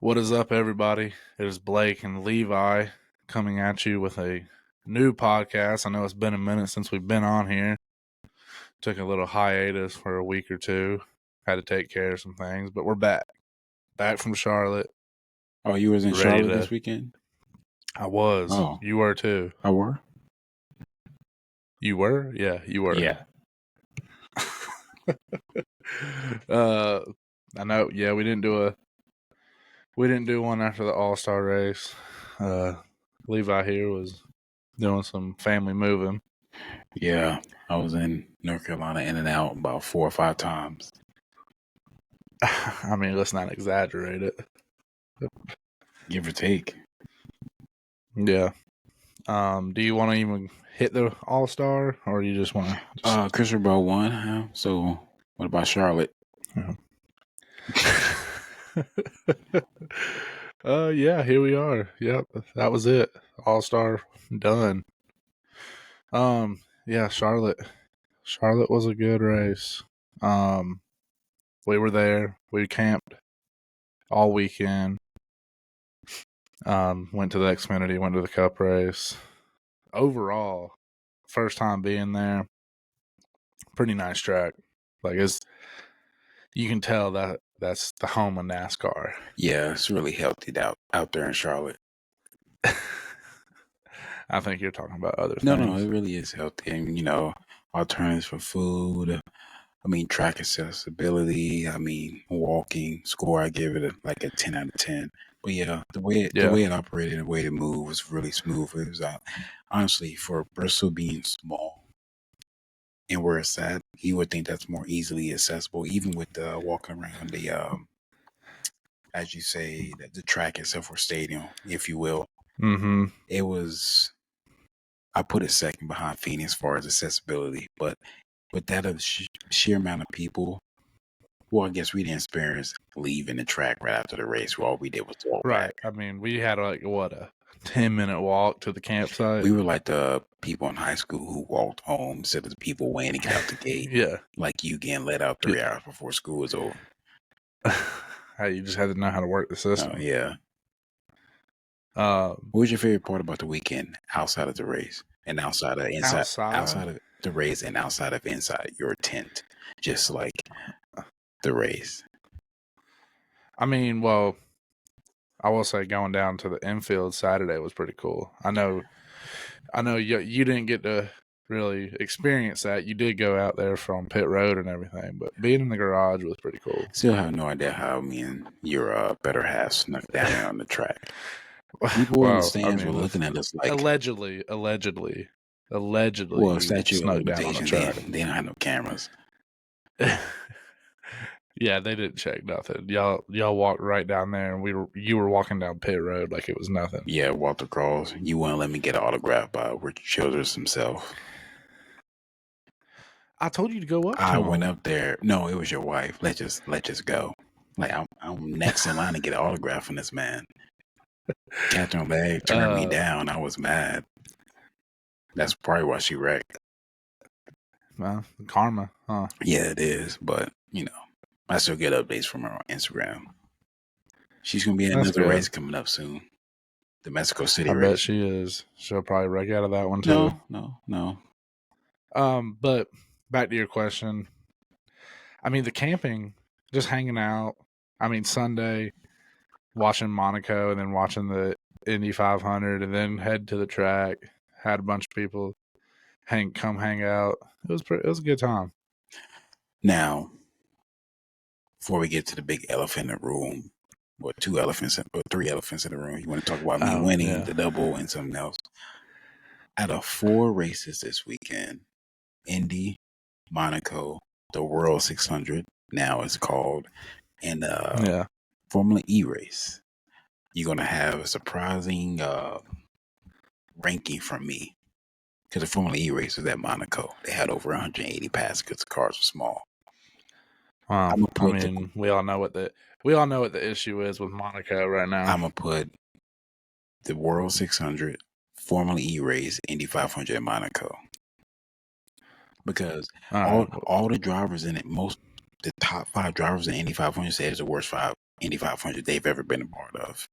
What is up, everybody? It is Blake and Levi coming at you with a new podcast. I know it's been a minute since we've been on here. Took a little hiatus for a week or two. Had to take care of some things, but we're back. Back from Charlotte. Oh, you was in Charlotte this weekend? I was. Oh. You were too. I were? You were? Yeah, you were. Yeah. I know. Yeah, we didn't do one after the All-Star race. Levi here was doing some family moving. Yeah, I was in North Carolina in and out about 4 or 5 times. I mean, let's not exaggerate it. Give or take. Yeah. Do you want to even hit the All-Star, or you just want to? Christopher Bell won. So, what about Charlotte? Yeah, here we are. Yep, that was it. All-Star done. Yeah, Charlotte was a good race. We were there. We camped all weekend. Went to the Xfinity, went to the Cup race. Overall, first time being there. Pretty nice track. Like, you can tell that that's the home of NASCAR. Yeah, it's really healthy out there in Charlotte. I think you're talking about other things. No, it really is healthy. And, alternatives for food. Track accessibility. Walking. Score, I give it a 10 out of 10. But yeah, the way it operated and the way it moved was really smooth. It was honestly, for Bristol being small and where it's at, you would think that's more easily accessible, even with walking around the as you say, the track itself or stadium, if you will. Mm-hmm. It was, I put it second behind Phoenix as far as accessibility, but with that of sheer amount of people, well, I guess we didn't experience leaving the track right after the race. All we did was walk back. We had a 10-minute walk to the campsite. We were like the people in high school who walked home instead of the people waiting to get out the gate. Yeah. Like you getting let out 3 hours before school was over. You just had to know how to work the system. Oh, yeah. What was your favorite part about the weekend outside of the race and outside of the race and outside of inside your tent, just like the race? Well, I will say going down to the infield Saturday was pretty cool. I know you didn't get to really experience that. You did go out there from pit road and everything, but being in the garage was pretty cool. Still have no idea how me and your better half snuck down there on the track. People in the stands were looking at us like allegedly. Well, statute of limitations. They don't have no cameras. Yeah, they didn't check nothing. Y'all walked right down there, and you were walking down pit road like it was nothing. Yeah, walked across. You wouldn't let me get an autograph by Richard Childress himself. I told you to go up. I went up there. No, it was your wife. Let's just go. Like I'm next in line to get an autograph from this man. Catherine Legg turned me down. I was mad. That's probably why she wrecked. Well, karma, huh? Yeah, it is. But I still get updates from her on Instagram. She's gonna be in another race coming up soon. The Mexico City race. I bet she is. She'll probably wreck out of that one too. No. But back to your question. The camping, just hanging out. Sunday, watching Monaco and then watching the Indy 500 and then head to the track. Had a bunch of people come hang out. It was a good time. Now, before we get to the big elephant in the room, or 2 elephants or 3 elephants in the room, you want to talk about me winning the double and something else. Out of 4 races this weekend, Indy, Monaco, the World 600, now it's called, and Formula E race, you're going to have a surprising ranking from me. Because the Formula E race was at Monaco. They had over 180 passengers because the cars were small. We all know what the issue is with Monaco right now. I'm gonna put the World 600, Formula E race, Indy 500 in Monaco, because all the drivers in it, the top 5 drivers in Indy 500 said it's the worst Indy 500 they've ever been a part of.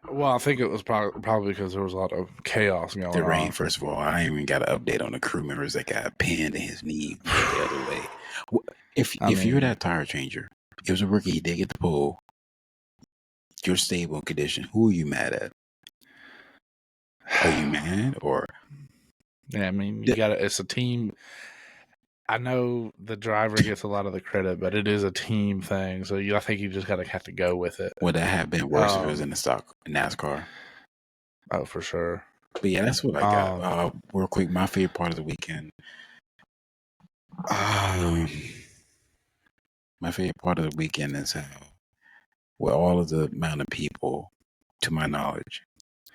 Well, I think it was probably because there was a lot of chaos going The rain, on. first of all, I ain't even got an update on the crew members that got pinned and his knee went the other way. If you're that tire changer, it was a rookie, he did get the pole, you're stable in condition, who are you mad at? Are you mad or? Yeah, I mean, you got to, it's a team. I know the driver gets a lot of the credit, but it is a team thing. So I think you just have to go with it. Would that have been worse if it was in the stock NASCAR? Oh, for sure. But yeah, that's what I got. Real quick, my favorite part of the weekend. My favorite part of the weekend is how, with all of the amount of people, to my knowledge,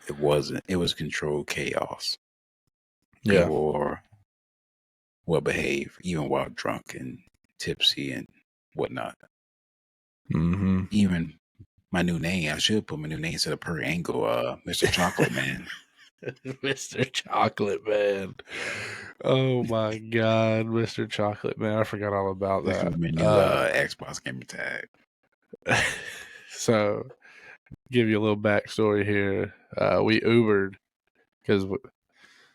it was controlled chaos. Yeah. People were well behaved, even while drunk and tipsy and whatnot. Mm-hmm. Even my new name, I should put my new name instead of Per Angle, Mr. Chocolate Man. Mr. Chocolate Man. Oh my God, Mr. Chocolate Man. I forgot all about that. My new Xbox gamer tag. So, give you a little backstory here. We Ubered because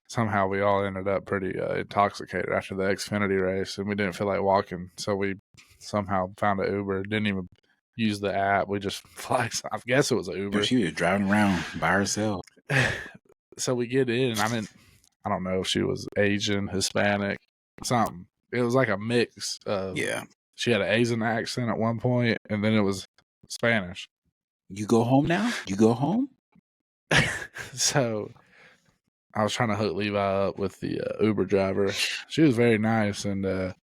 somehow we all ended up pretty intoxicated after the Xfinity race, and we didn't feel like walking. So we somehow found an Uber. Didn't even use the app. We just flagged. I guess it was an Uber. She was driving around by herself. So we get in. I don't know if she was Asian, Hispanic, something. It was like a mix of. Yeah. She had an Asian accent at one point, and then it was Spanish. You go home now? You go home? So I was trying to hook Levi up with the Uber driver. She was very nice, and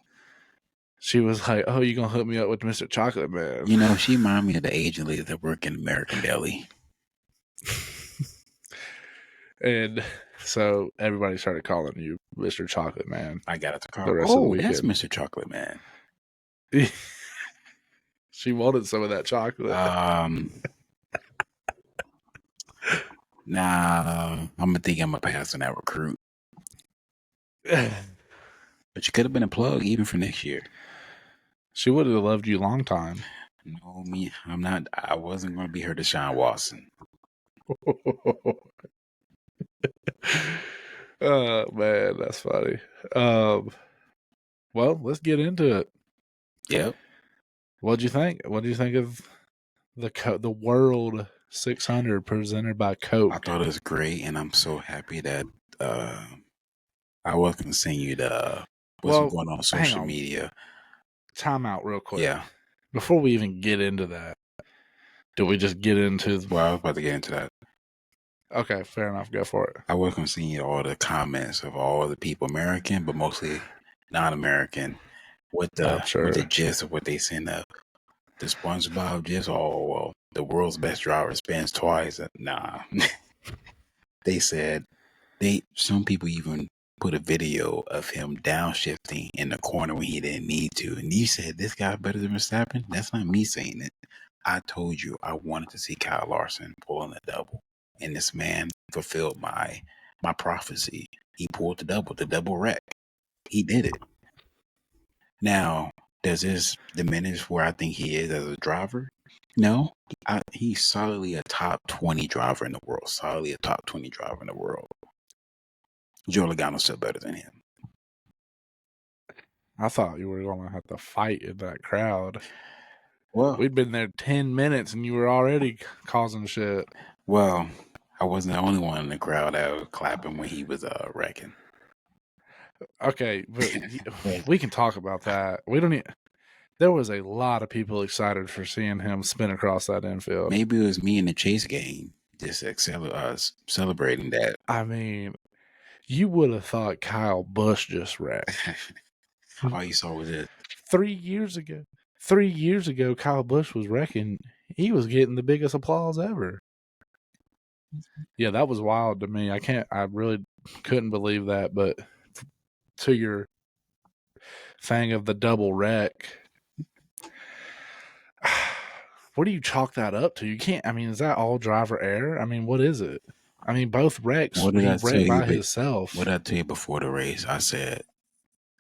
she was like, "Oh, you gonna hook me up with Mr. Chocolate Man?" You know, she reminded me of the Asian lady that work in American Deli. And so everybody started calling you Mr. Chocolate Man. I got it to call. Oh, that's Mr. Chocolate Man. She wanted some of that chocolate. Nah, I'm gonna think I'm gonna pass on that recruit. But you could have been a plug even for next year. She would have loved you long time. No, I'm not. I wasn't gonna be her Deshaun Watson. Oh man, that's funny. Well, let's get into it. Yep. What'd you think? What do you think of the World 600 presented by Coke? I thought it was great, and I'm so happy that I was continued what's going on social media. Time out real quick. Yeah. Before we even get into that, do we just get into? Well, I was about to get into that. Okay, fair enough. Go for it. I was going to see all the comments of all the people, American, but mostly non-American, with the gist of what they send the SpongeBob gist. Oh, well, the world's best driver spins twice. Nah. They said some people even put a video of him downshifting in the corner when he didn't need to. And you said, this guy better than Verstappen? That's not me saying it. I told you I wanted to see Kyle Larson pulling a double. And this man fulfilled my prophecy. He pulled the double wreck. He did it. Now, does this diminish where I think he is as a driver? No. He's solidly a top 20 driver in the world. Solidly a top 20 driver in the world. Joe Logano's still better than him. I thought you were going to have to fight in that crowd. Well, we'd been there 10 minutes and you were already causing shit. Well, I wasn't the only one in the crowd that was clapping when he was wrecking. Okay, but we can talk about that. We don't need. There was a lot of people excited for seeing him spin across that infield. Maybe it was me in the chase game just celebrating that. I mean, you would have thought Kyle Busch just wrecked. All you saw was it. 3 years ago. 3 years ago, Kyle Busch was wrecking. He was getting the biggest applause ever. Yeah, that was wild to me. I really couldn't believe that. But to your thing of the double wreck, what do you chalk that up to? You can't. I mean, is that all driver error? I mean, what is it? I mean, both wrecks. He wrecked by himself. What did I tell you before the race? I said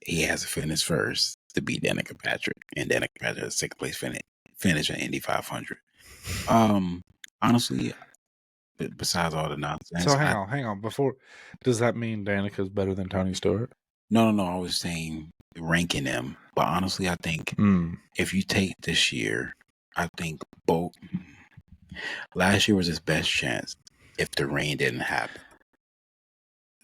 he has to finish first to beat Danica Patrick, and Danica Patrick has second place finish in Indy 500. Honestly, besides all the nonsense, So hang on. Before, does that mean Danica's better than Tony Stewart? No. I was saying ranking them, but honestly, I think if you take this year, I think both. Last year was his best chance if the rain didn't happen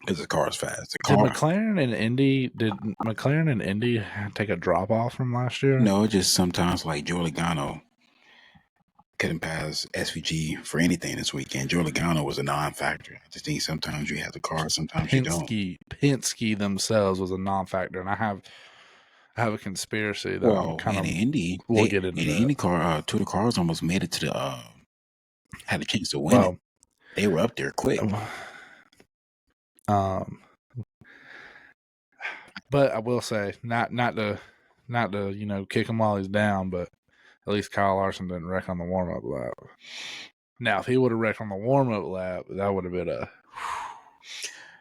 because the car's fast. Did McLaren and Indy take a drop off from last year? No, just sometimes like Joe Logano couldn't pass SVG for anything this weekend. Joe Logano was a non-factor. I just think sometimes you have the car, sometimes you don't. Penske themselves was a non-factor, and I have a conspiracy that I'm kind of. Indy, we'll get into in the that. Indy car, two of the cars almost made it to the had a chance to win it. They were up there quick. But I will say, not to kick him while he's down, but at least Kyle Larson didn't wreck on the warm-up lap. Now, if he would have wrecked on the warm-up lap, that would have been a.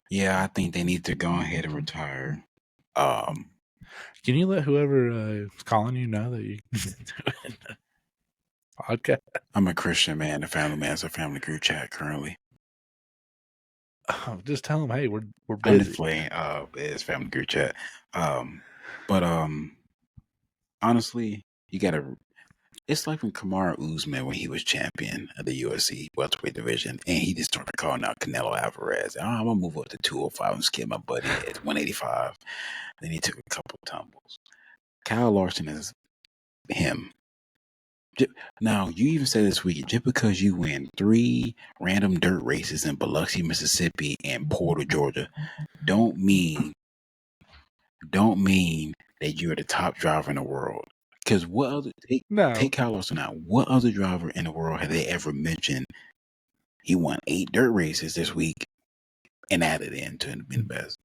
Yeah, I think they need to go ahead and retire. Can you let whoever is calling you know that you doing the podcast? I'm a Christian man, a family man. It's a family group chat currently. Just tell them, hey, we're busy. I'm just playing. It's family group chat. But honestly, you gotta. It's like when Kamaru Usman, when he was champion of the UFC welterweight division, and he just started calling out Canelo Alvarez. I'm gonna move up to 205 and skip my buddy at 185. Then he took a couple tumbles. Kyle Larson is him. Now, you even said this week, just because you win 3 random dirt races in Biloxi, Mississippi, and Porter, Georgia, don't mean that you're the top driver in the world. Because what other take Kyle Larson out? What other driver in the world have they ever mentioned he won 8 dirt races this week and added in to be the best?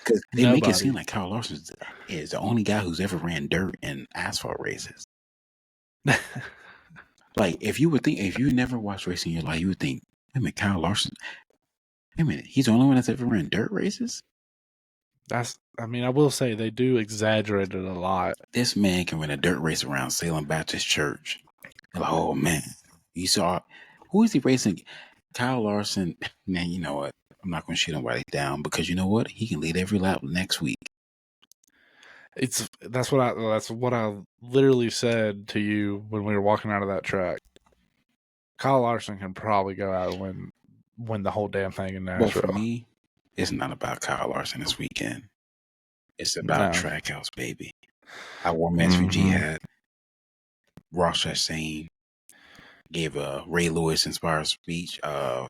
Because they make it seem like Kyle Larson is the only guy who's ever ran dirt and asphalt races. Like, if you never watched racing in your life, you would think, hey man, Kyle Larson, hey man, he's the only one that's ever ran dirt races? I will say they do exaggerate it a lot. This man can run a dirt race around Salem Baptist Church. Like, oh man, you saw, who is he racing? Kyle Larson, man, you know what? I'm not going to shoot nobody down because you know what? He can lead every lap next week. That's what I literally said to you when we were walking out of that track. Kyle Larson can probably go out and win the whole damn thing in Nashville. But for me, it's not about Kyle Larson this weekend. It's about Trackhouse, baby. I wore my SVG hat. Ross Chastain gave a Ray Lewis inspired speech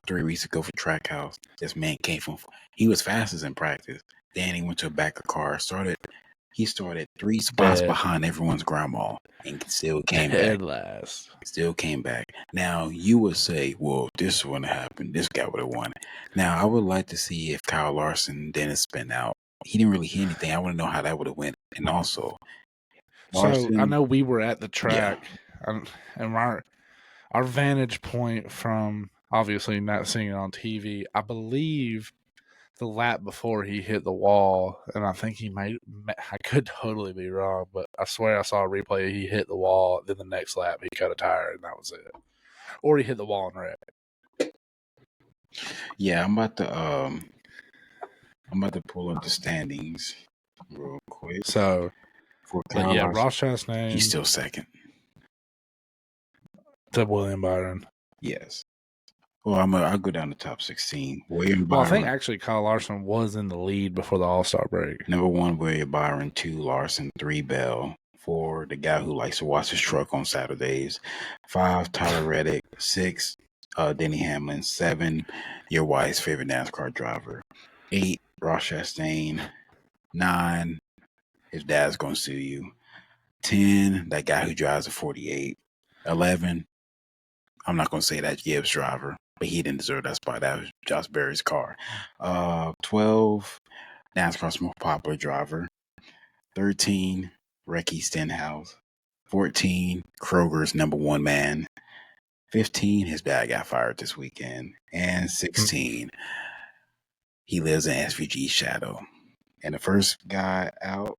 3 weeks ago for Trackhouse. This man came from, he was fastest in practice. Then he went to a backer car. He started 3 spots behind everyone's grandma and still came back. Last. Still came back. Now, you would say, well, this wouldn't happen. This guy would have won. Now, I would like to see if Kyle Larson didn't spin out. He didn't really hear anything. I want to know how that would have went. And also, Larson, so I know we were at the track, and our vantage point from obviously not seeing it on TV, I believe the lap before he hit the wall, and I think I could totally be wrong, but I swear I saw a replay. He hit the wall, then the next lap he cut a tire, and that was it. Or he hit the wall and wrecked. Yeah, I'm about to pull up the standings real quick. So, Ross Chastain, he's still second to William Byron. Yes. Well, I'll go down to top 16. William Byron. Well, I think actually Kyle Larson was in the lead before the All-Star break. Number 1, William Byron. 2, Larson. 3, Bell. 4, the guy who likes to watch his truck on Saturdays. 5, Tyler Reddick. 6, Denny Hamlin. 7, your wife's favorite NASCAR driver. 8, Ross Chastain. 9, his dad's going to sue you. 10, that guy who drives a 48. 11, I'm not going to say that Gibbs driver, but he didn't deserve that spot. That was Josh Berry's car. 12, NASCAR's most popular driver. 13, Ricky Stenhouse. 14, Kroger's number 1 man. 15, his dad got fired this weekend. And 16, he lives in SVG's shadow. And the first guy out,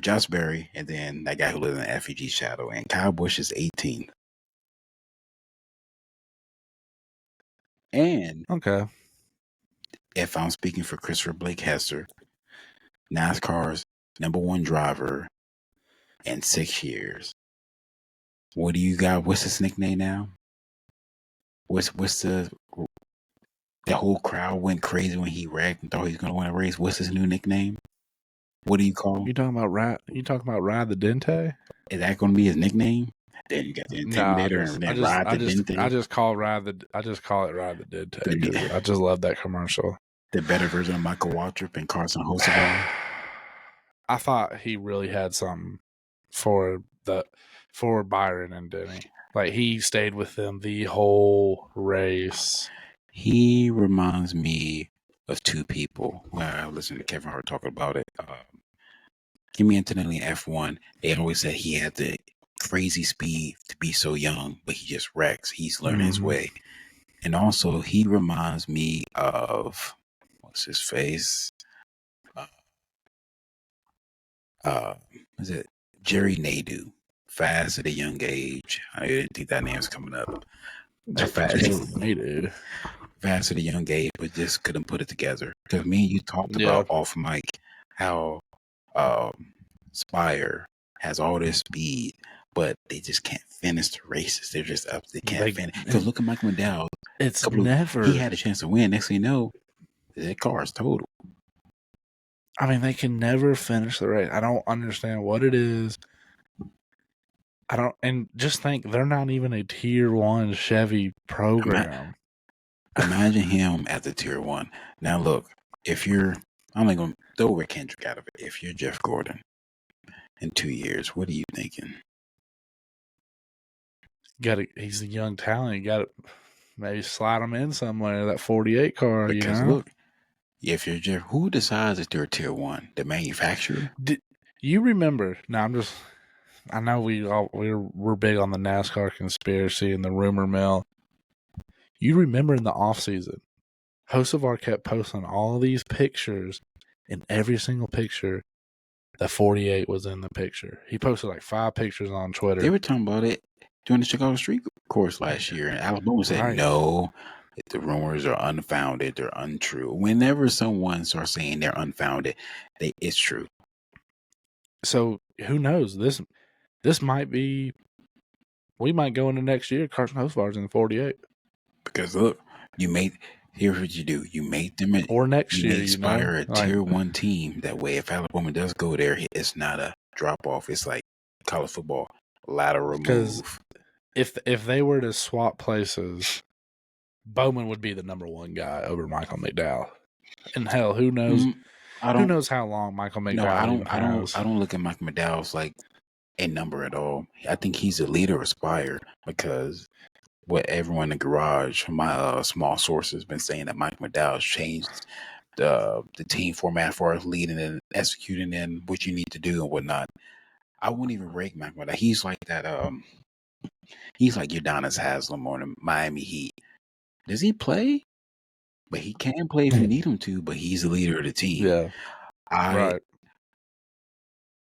Josh Berry, and then that guy who lives in SVG's shadow. And Kyle Busch is 18th. And Okay. if I'm speaking for Christopher Blake Hester, NASCAR's #1 driver in 6 years. What do you got? What's his nickname now? What's the whole crowd went crazy when he wrecked and thought he was going to win a race? What's his new nickname? What do you call him? You talking about Ride the Dente? Is that going to be his nickname? Then you got the Intimidator and then Ride the Dente. I just call it Ride the Dente because I just love that commercial. The better version of Michael Waltrip and Carson Hocevar. I thought he really had something for Byron and Denny. Like, he stayed with them the whole race. He reminds me of two people. Well, I listened to Kevin Hart talk about it. Give me incidentally F1. They always said he had the crazy speed to be so young, but he just wrecks. He's learning his way. And also, he reminds me of, what's his face? Is it Jerry Nadeau? Fast at a young age. I didn't think that name was coming up. Fast at a young age, but just couldn't put it together. Because me and you talked about off mic how Spire has all this speed, but they just can't finish the races. They're just up. They can't finish. Because look at Michael McDowell. He had a chance to win. Next thing you know, that car is total. I mean, they can never finish the race. I don't understand what it is. And just think, they're not even a Tier 1 Chevy program. Imagine him at the Tier 1. Now, look, I'm only going to throw Rick Hendrick out of it. If you're Jeff Gordon in 2 years, what are you thinking? He's a young talent. You got to maybe slide him in somewhere, that 48 car, because look, if you're Jeff, who decides if they're a Tier 1? The manufacturer? You remember, I know we're big on the NASCAR conspiracy and the rumor mill. You remember in the off season, Hocevar kept posting all these pictures, and every single picture, the 48 was in the picture. He posted like 5 pictures on Twitter. They were talking about it during the Chicago Street Course last year, and Alabama said no. The rumors are unfounded. They're untrue. Whenever someone starts saying they're unfounded, it's true. So who knows? This might be. We might go into next year. Carson Hocevar's in the 48. Because look, here's what you do. You make them or next year. You Spire a Tier 1 team. That way, if Alabama does go there, it's not a drop off. It's like college football, lateral move. If they were to swap places, Bowman would be the #1 guy over Michael McDowell. And hell, who knows? Who knows how long Michael McDowell I don't look at Michael McDowell's like a number at all. I think he's a leader of Spire because what everyone in the garage, my small sources, been saying that Mike McDowell's changed the team format for us, leading and executing in what you need to do and whatnot. I wouldn't even rate Mike McDowell. He's like that. He's like Udonis Haslam on the Miami Heat. Does he play? But he can play if you need him to. But he's the leader of the team. Yeah, right.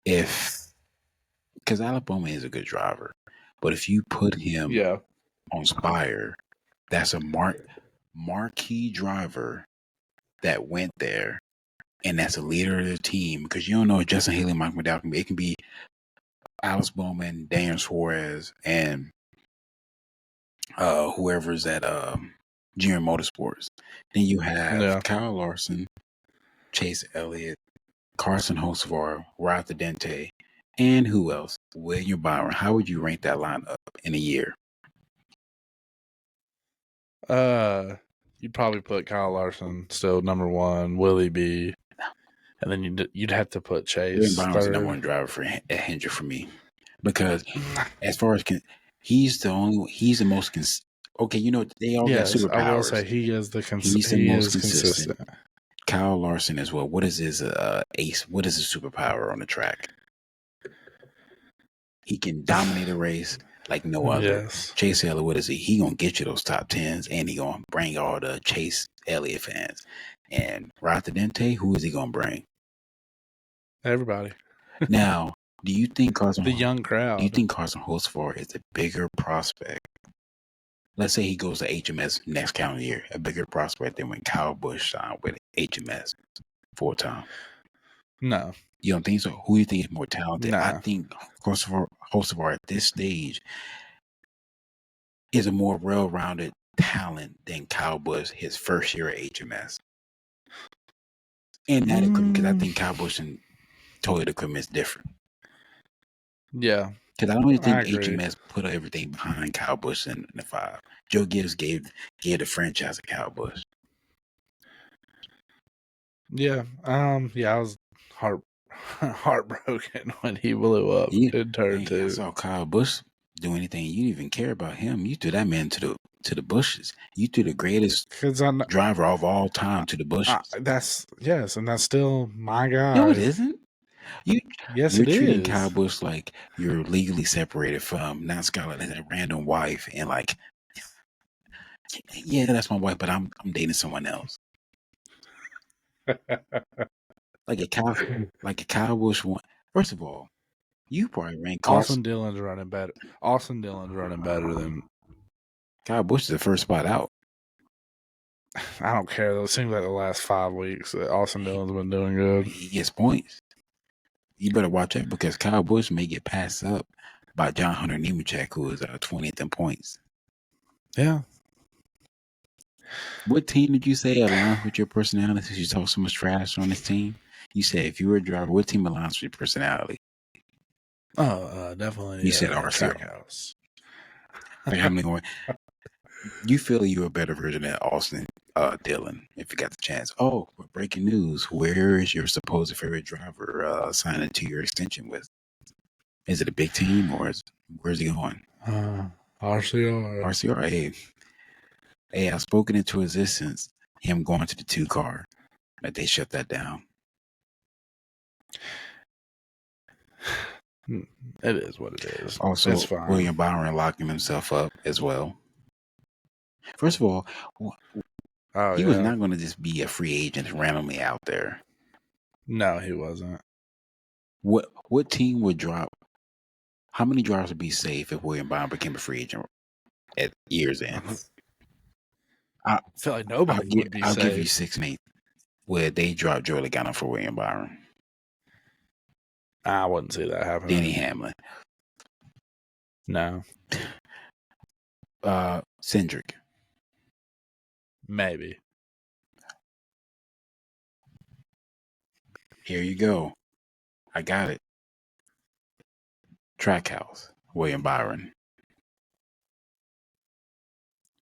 Because Alabama is a good driver, but if you put him on Spire, that's a marquee driver that went there, and that's a leader of the team. Because you don't know if Justin Haley, Mike McDowell can be. It can be Alice Bowman, Dan Suarez, and whoever's at Junior Motorsports. Then you have Kyle Larson, Chase Elliott, Carson Hocevar, Rod the Dente, and who else? William Byron. How would you rank that lineup in a year? You'd probably put Kyle Larson still #1, Willie B, and then you'd have to put Chase. William Byron's the #1 driver for Hendrick for me, because as far as he's the most okay, you know, they all got superpowers. I will say he's the most consistent. Kyle Larson as well. What is his ace? What is his superpower on the track? He can dominate a race like no other. Yes. Chase Elliott, what is he? He gonna get you those top 10s, and he gonna bring all the Chase Elliott fans. And Rod the Dente, who is he gonna bring? Everybody. Now, do you think Carson? The young crowd. Do you think Carson Hocevar is a bigger prospect let's say he goes to HMS next calendar year, a bigger prospect than when Kyle Busch signed with HMS full time. No. You don't think so? Who do you think is more talented? Nah. I think Hocevar at this stage is a more well-rounded talent than Kyle Busch his first year at HMS. And that equipment, because I think Kyle Busch and Toyota equipment is different. Yeah. Because I don't even think HMS put everything behind Kyle Busch in the 5. Joe Gibbs gave the franchise to Kyle Busch. Yeah. Yeah, I was heartbroken when he blew up in turn 2. I saw Kyle Busch do anything. You didn't even care about him. You threw that man to the bushes. You threw the greatest driver of all time to the bushes. And that's still my guy. No, it isn't. You're treating Kyle Busch like you're legally separated from, not Scarlett as a random wife, and like, yeah, that's my wife, but I'm dating someone else. like a Kyle Busch one. First of all, you probably rank Austin Dillon's running better. Than Kyle Busch is the first spot out. I don't care though. It seems like the last 5 weeks that Austin Dillon's been doing good. He gets points. You better watch out because Kyle Busch may get passed up by John Hunter Nemechek, who is 20th in points. Yeah. What team did you say aligns with your personality since you talk so much trash on this team? You said if you were a driver, what team aligns with your personality? Oh, definitely. You said RCR. You feel you're a better version of Austin Dillon if you got the chance. Oh, breaking news. Where is your supposed favorite driver signing to your extension with? Is it a big team or where's he going? RCR. RCR. Hey, I've spoken into existence him going to the 2 car. That they shut that down. It is what it is. Also, it's fine. William Byron locking himself up as well. First of all, he was not going to just be a free agent randomly out there. No, he wasn't. What team would drop? How many drivers would be safe if William Byron became a free agent at year's end? I feel like nobody would be safe. I'll give you 6 names where they drop Joey Logano for William Byron. I wouldn't see that happening. Denny Hamlin. No. Cindric. Maybe. Here you go. I got it. Trackhouse. William Byron.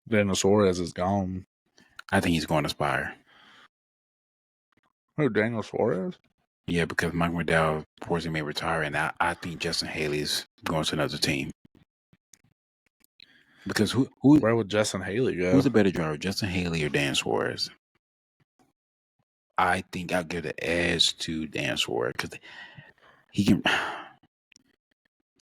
Daniel Suarez is gone. I think he's going to Spire. Who, Daniel Suarez? Yeah, because Mike McDowell reports he may retire, and I think Justin Haley's going to another team. Because where would Justin Haley go? Who's a better driver, Justin Haley or Dan Suarez? I think I'll give the edge to Dan Suarez because he can.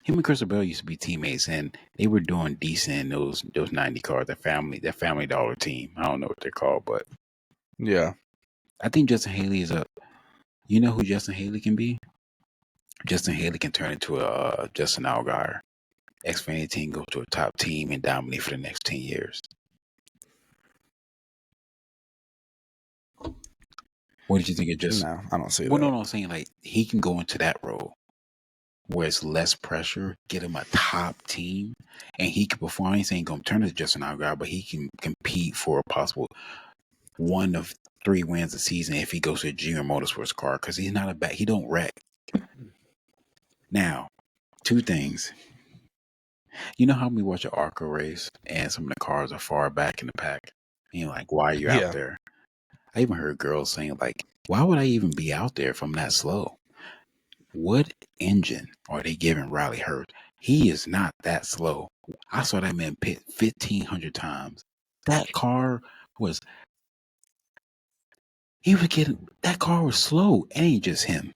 Him and Chris Bell used to be teammates, and they were doing decent in those 90 cars. That Family Dollar team. I don't know what they're called, but yeah, I think Justin Haley is a. You know who Justin Haley can be? Justin Haley can turn into a Justin Allgaier. Xfinity team, go to a top team and dominate for the next 10 years. What did you think of Justin? No, I don't see that. Well, no, I'm saying like he can go into that role where it's less pressure, get him a top team, and he can perform. He ain't going to turn into Justin Allgaier, but he can compete for a possible 1 of 3 wins a season if he goes to a junior motorsports car because he's not he don't wreck. Now, 2 things. You know how we watch an ARCA race and some of the cars are far back in the pack? And you're like, why are you out there? I even heard girls saying, like, why would I even be out there if I'm that slow? What engine are they giving Riley Hurst? He is not that slow. I saw that man pit 1,500 times. That car was... That car was slow. It ain't just him.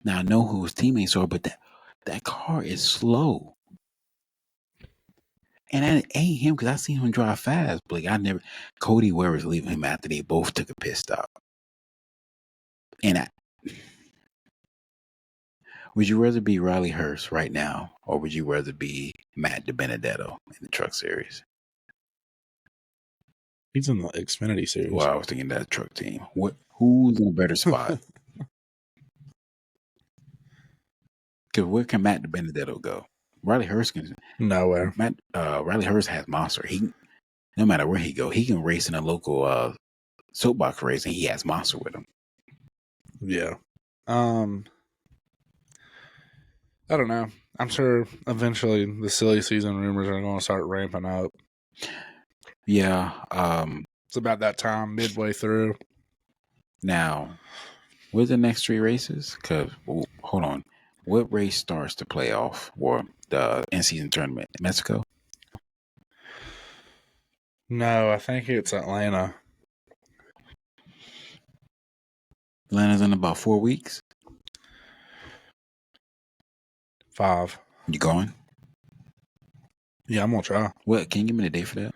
Now, I know who his teammates are, but that car is slow. And that ain't him because I seen him drive fast. But like, Cody Ware was leaving him after they both took a pit stop. And would you rather be Riley Hurst right now, or would you rather be Matt DiBenedetto in the Truck Series? He's in the Xfinity series. Well, I was thinking that truck team. Who's in a better spot? Because where can Matt Benedetto go? Riley Hurst can nowhere. Riley Hurst has monster. He no matter where he go, he can race in a local soapbox race, and he has monster with him. Yeah. I don't know. I'm sure eventually the silly season rumors are going to start ramping up. Yeah. It's about that time, midway through. Now, with the next 3 races, because hold on, what race starts the playoff or the in-season tournament? Mexico? No, I think it's Atlanta. Atlanta's in about 4 weeks. 5. You going? Yeah, I'm gonna try. What? Can you give me the date for that?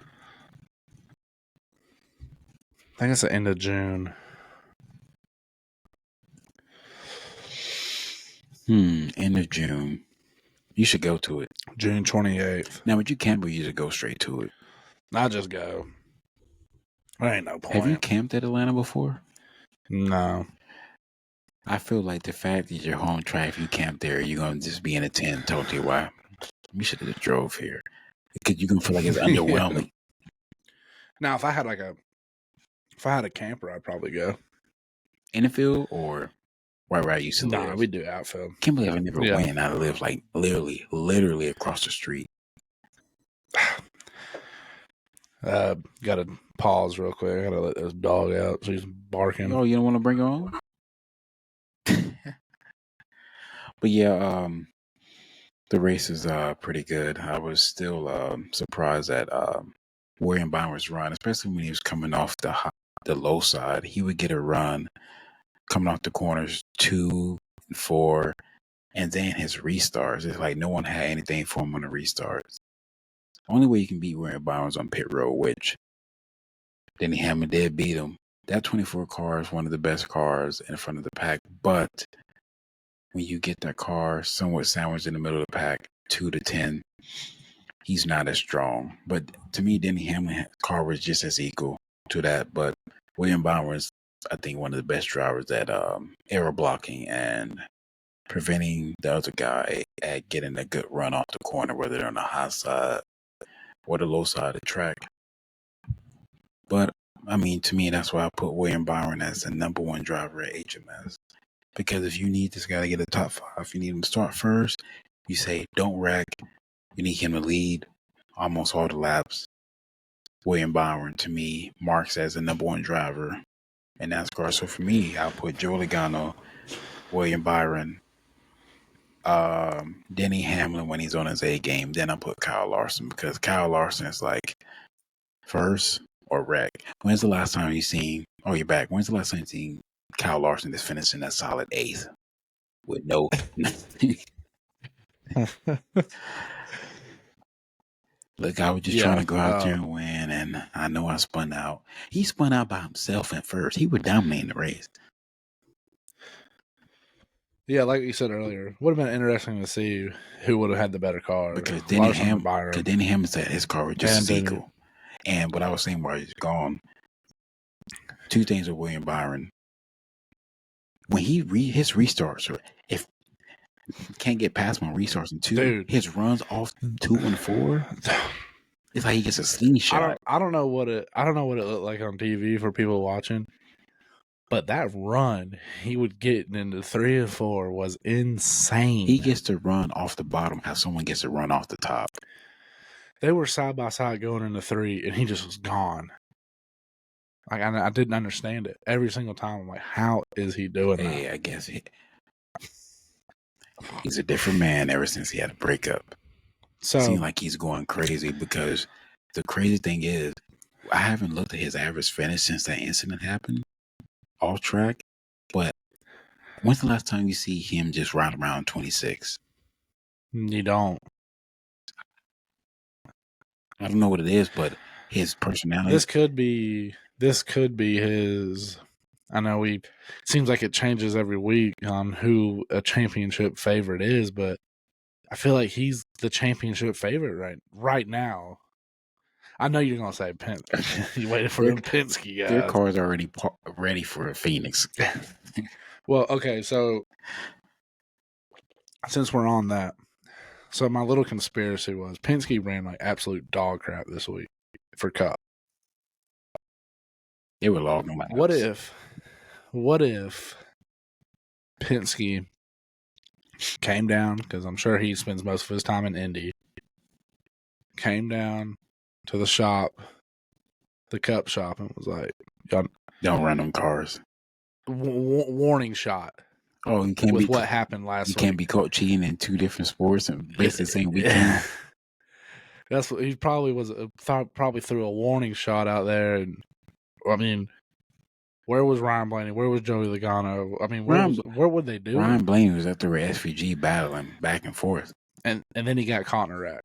I think it's the end of June. End of June. You should go to it. June 28th. Now, would you camp or you just go straight to it? I just go. There ain't no point. Have you camped at Atlanta before? No. I feel like the fact that you're home track, if you camp there, you're going to just be in a tent talking to your wife. We should have just drove here. Because you're going to feel like it's underwhelming. Now, if I had a camper, I'd probably go. In the field or right where I used to live? Nah, we do outfield. Can't believe I never went. I live like literally across the street. Got to pause real quick. I got to let this dog out. She's barking. Oh, you don't want to bring her on? But yeah, the race is pretty good. I was still surprised at William Byron's run, especially when he was coming off the low side. He would get a run coming off the corners 2 and 4, and then his restarts. It's like no one had anything for him on the restarts. Only way you can beat William Byron's on pit road, which Denny Hamlin did beat him. That 24 car is one of the best cars in front of the pack, but when you get that car somewhat sandwiched in the middle of the pack, 2 to 10, he's not as strong. But to me, Denny Hamlin's car was just as equal to that. But William Byron's, I think, one of the best drivers at error blocking and preventing the other guy at getting a good run off the corner, whether they're on the high side or the low side of the track. But, I mean, to me, that's why I put William Byron as the number 1 driver at HMS. Because if you need this guy to get a top 5, you need him to start first, you say, don't wreck. You need him to lead almost all the laps. William Byron, to me, marks as the number 1 driver in NASCAR. So for me, I'll put Joe Logano, William Byron, Denny Hamlin when he's on his A game. Then I'll put Kyle Larson because Kyle Larson is like first or wreck. When's the last time you seen, oh, you're back. When's the last time you seen Kyle Larson just finishing that solid 8th with no. Look, I was just trying to go out there and win, and I know I spun out. He spun out by himself at first. He would dominate the race. Yeah, like you said earlier, would have been interesting to see who would have had the better car. Because Denny Hamlin said his car was just as equal. And what I was saying while he's gone, 2 things with William Byron. When his restarts, if he can't get past my restarts in 2, his runs off 2 and 4, it's like he gets a slingshot. I don't know what it looked like on TV for people watching, but that run he would get into 3 and 4 was insane. He gets to run off the bottom how someone gets to run off the top. They were side by side going into 3, and he just was gone. Like I didn't understand it every single time. I'm like, how is he doing that? Hey, I guess he's a different man ever since he had a breakup. So it seems like he's going crazy because the crazy thing is, I haven't looked at his average finish since that incident happened off track. But when's the last time you see him just ride around 26? You don't. I don't know what it is, but his personality. This could be his. I know seems like it changes every week on who a championship favorite is, but I feel like he's the championship favorite right now. I know you're gonna say you waited for them Penske guys. Their cars are already ready for Phoenix. Well, okay, so since we're on that, so my little conspiracy was Penske ran like absolute dog crap this week for Cup. They were logging my What house. if Penske came down, because I'm sure he spends most of his time in Indy, came down to the shop, the Cup shop, and was like, don't run them cars. Warning shot. Oh, you can't with what happened last week. You can't be caught cheating in 2 different sports and basically the same weekend. That's what he probably was. Probably threw a warning shot out there, and I mean, where was Ryan Blaney? Where was Joey Logano? I mean, where would they do? Ryan Blaney was up there with SVG battling back and forth, and then he got caught in a wreck.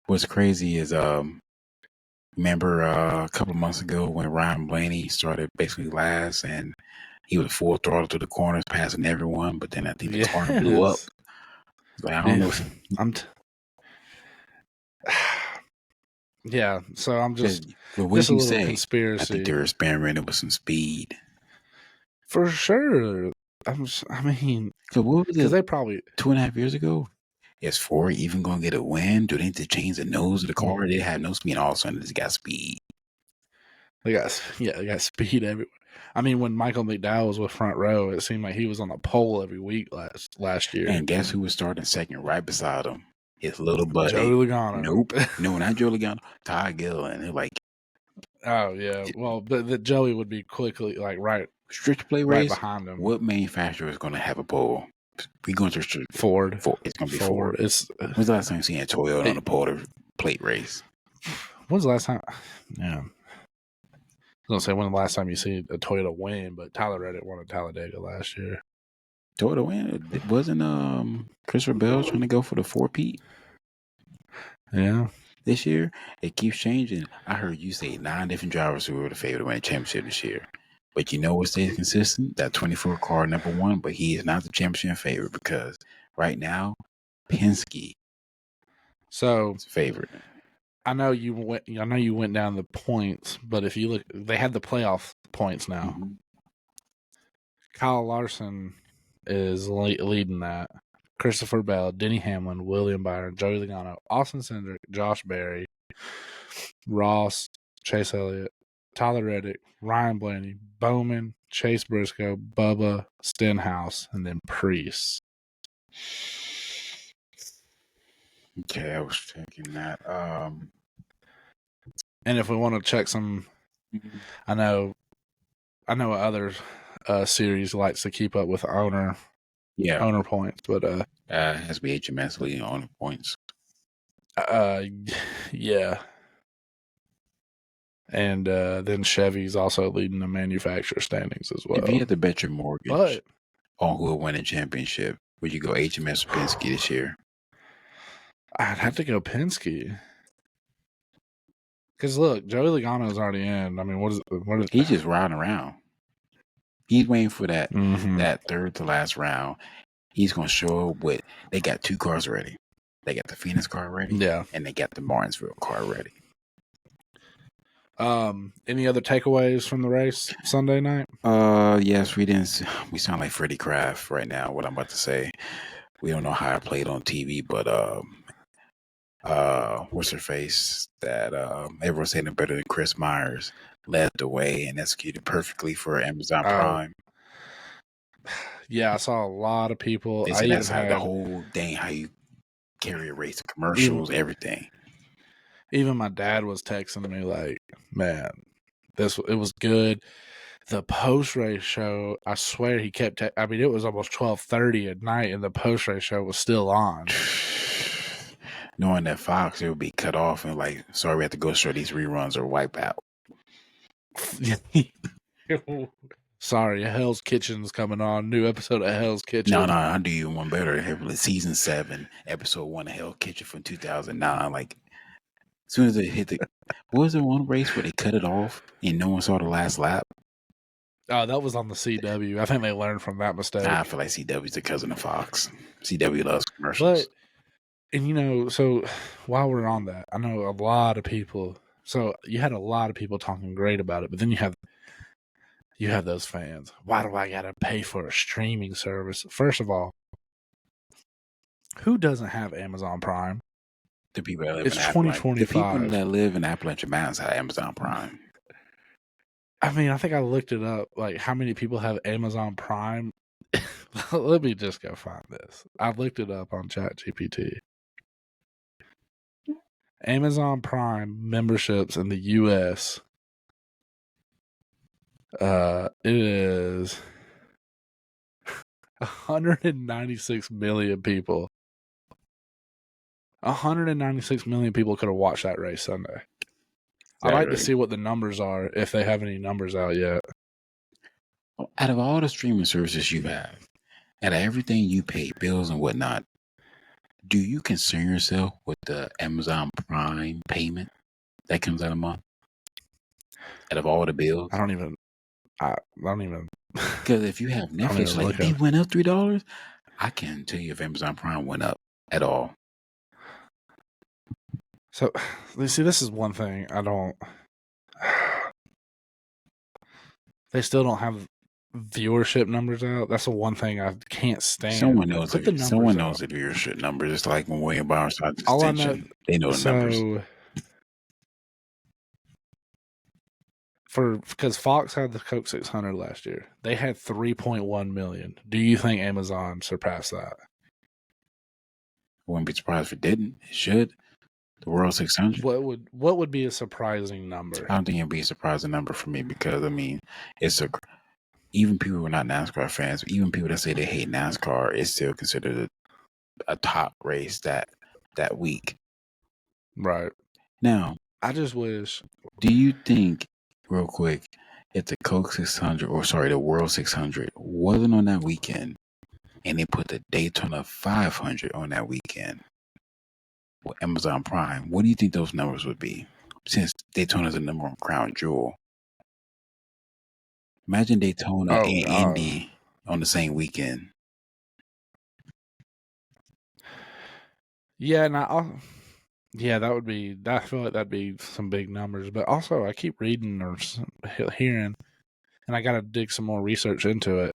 What's crazy is remember a couple of months ago when Ryan Blaney started basically last and he was full throttle to the corners, passing everyone, but then I think the car blew up. Like, I don't know. Yeah, so I'm just a little conspiracy. I think they were experimenting with some speed. For sure. I mean, because they probably 2.5 years ago. Is Ford even going to get a win? Do they need to change the nose of the car? They had no speed, and all of a sudden they got speed. They got speed everywhere. I mean, when Michael McDowell was with Front Row, it seemed like he was on the pole every week last year. And guess who was starting second right beside him? His little buddy. Joey Logano. Nope. No, not Joey Logano. Ty Gillen. They're like, oh, yeah. Well, but the Joey would be quickly, like, right. Stretch play right race? Behind him. What manufacturer is going to have a pole? We going to Ford. It's going to be Ford. When's the last time you seen a Toyota on a pole plate race? When's the last time? Yeah. I was going to say, when the last time you see a Toyota win, but Tyler Reddick won at Talladega last year. Toyota win? It wasn't Christopher Bell trying to go for the 4-peat? Yeah. This year, it keeps changing. I heard you say 9 different drivers who were the favorite to win a championship this year. But you know what stays consistent? That 24 car number 1, but he is not the championship favorite because right now, Penske is favorite. I know you went down the points, but if you look, they had the playoff points now. Mm-hmm. Kyle Larson is leading that. Christopher Bell, Denny Hamlin, William Byron, Joey Logano, Austin Cindric, Josh Berry, Ross, Chase Elliott, Tyler Reddick, Ryan Blaney, Bowman, Chase Briscoe, Bubba, Stenhouse, and then Priest. Okay, I was checking that. And if we want to check some, I know other series likes to keep up with owner points, but it has to be HMS leading owner points. Yeah. And then Chevy's also leading the manufacturer standings as well. If you had to bet your mortgage on who will win a championship, would you go HMS or Penske this year? I'd have to go Penske. Because look, Joey Logano's already in. I mean, what is he's just riding around. He's waiting for that third to last round. He's going to show up with. They got 2 cars ready. They got the Phoenix car ready. Yeah, and they got the Martinsville car ready. Any other takeaways from the race Sunday night? Yes, we didn't. We sound like Freddie Kraft right now. What I'm about to say, we don't know how I played on TV, but what's her face? That everyone's saying it better than Chris Myers led the way and executed perfectly for Amazon Prime. Yeah, I saw a lot of people. I even had the whole thing, how you carry a race, commercials, everything. Even my dad was texting me like, man, it was good. The post-race show, I swear he kept it was almost 12:30 at night and the post-race show was still on. Knowing that Fox, it would be cut off and like, sorry, we have to go show these reruns or wipe out. Sorry, Hell's Kitchen's coming on. New episode of Hell's Kitchen. No, I'll do you one better. Season 7, episode 1 of Hell's Kitchen from 2009. Like, as soon as they hit what was the one race where they cut it off and no one saw the last lap? Oh, that was on the CW. I think they learned from that mistake. I feel like CW's the cousin of Fox. CW loves commercials. And so while we're on that, I know a lot of people So you had a lot of people talking great about it, but then you have those fans. Why do I gotta pay for a streaming service? First of all, who doesn't have Amazon Prime? The people that live It's in Appalachia. The people 2025. that live in Appalachian Mountains have Amazon Prime. I mean, I think I looked it up. Like, how many people have Amazon Prime? Let me just go find this. I looked it up on ChatGPT. Amazon Prime memberships in the U.S. It is 196 million people. 196 million people could have watched that race Sunday. I'd like to see what the numbers are, if they have any numbers out yet. Out of all the streaming services you have, out of everything you pay, bills and whatnot, do you concern yourself with the Amazon Prime payment that comes out a month? Out of all the bills? I don't even. Because if you have Netflix, like, they went up $3, I can't tell you if Amazon Prime went up at all. So, you see, this is one thing I don't. They still don't have viewership numbers out. That's the one thing I can't stand. Someone knows the viewership numbers. It's like when William Byron started Extension. They know the numbers. Because Fox had the Coke 600 last year. They had 3.1 million. Do you think Amazon surpassed that? I wouldn't be surprised if it didn't. It should. The World 600. What would be a surprising number? I don't think it'd be a surprising number for me because, I mean, even people who are not NASCAR fans, even people that say they hate NASCAR, it's still considered a top race that week. Right. Now, I just wish. Do you think, real quick, if the Coke 600, the World 600 wasn't on that weekend, and they put the Daytona 500 on that weekend with Amazon Prime, what do you think those numbers would be? Since Daytona's the number one crown jewel. Imagine Daytona and Indy on the same weekend. Yeah, that would be. I feel like that'd be some big numbers. But also, I keep reading or hearing, and I got to dig some more research into it.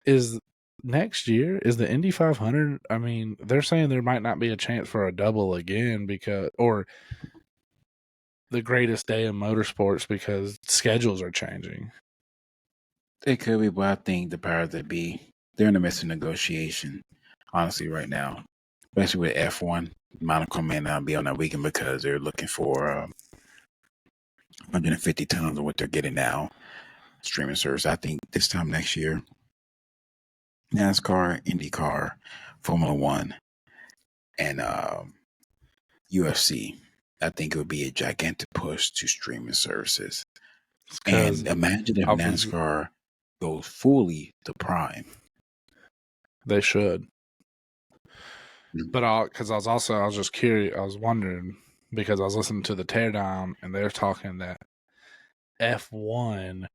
Is next year the Indy 500? I mean, they're saying there might not be a chance for a double again or the greatest day in motorsports because schedules are changing. It could be, but I think the powers that be, they're in the midst of negotiation, honestly, right now. Especially with F1. Monaco may not be on that weekend because they're looking for 150 tons of what they're getting now. Streaming service. I think this time next year, NASCAR, IndyCar, Formula One, and UFC. I think it would be a gigantic push to streaming services. And imagine if NASCAR goes fully to Prime. They should. But because I was just curious, I was wondering, because I was listening to the teardown and they're talking that F1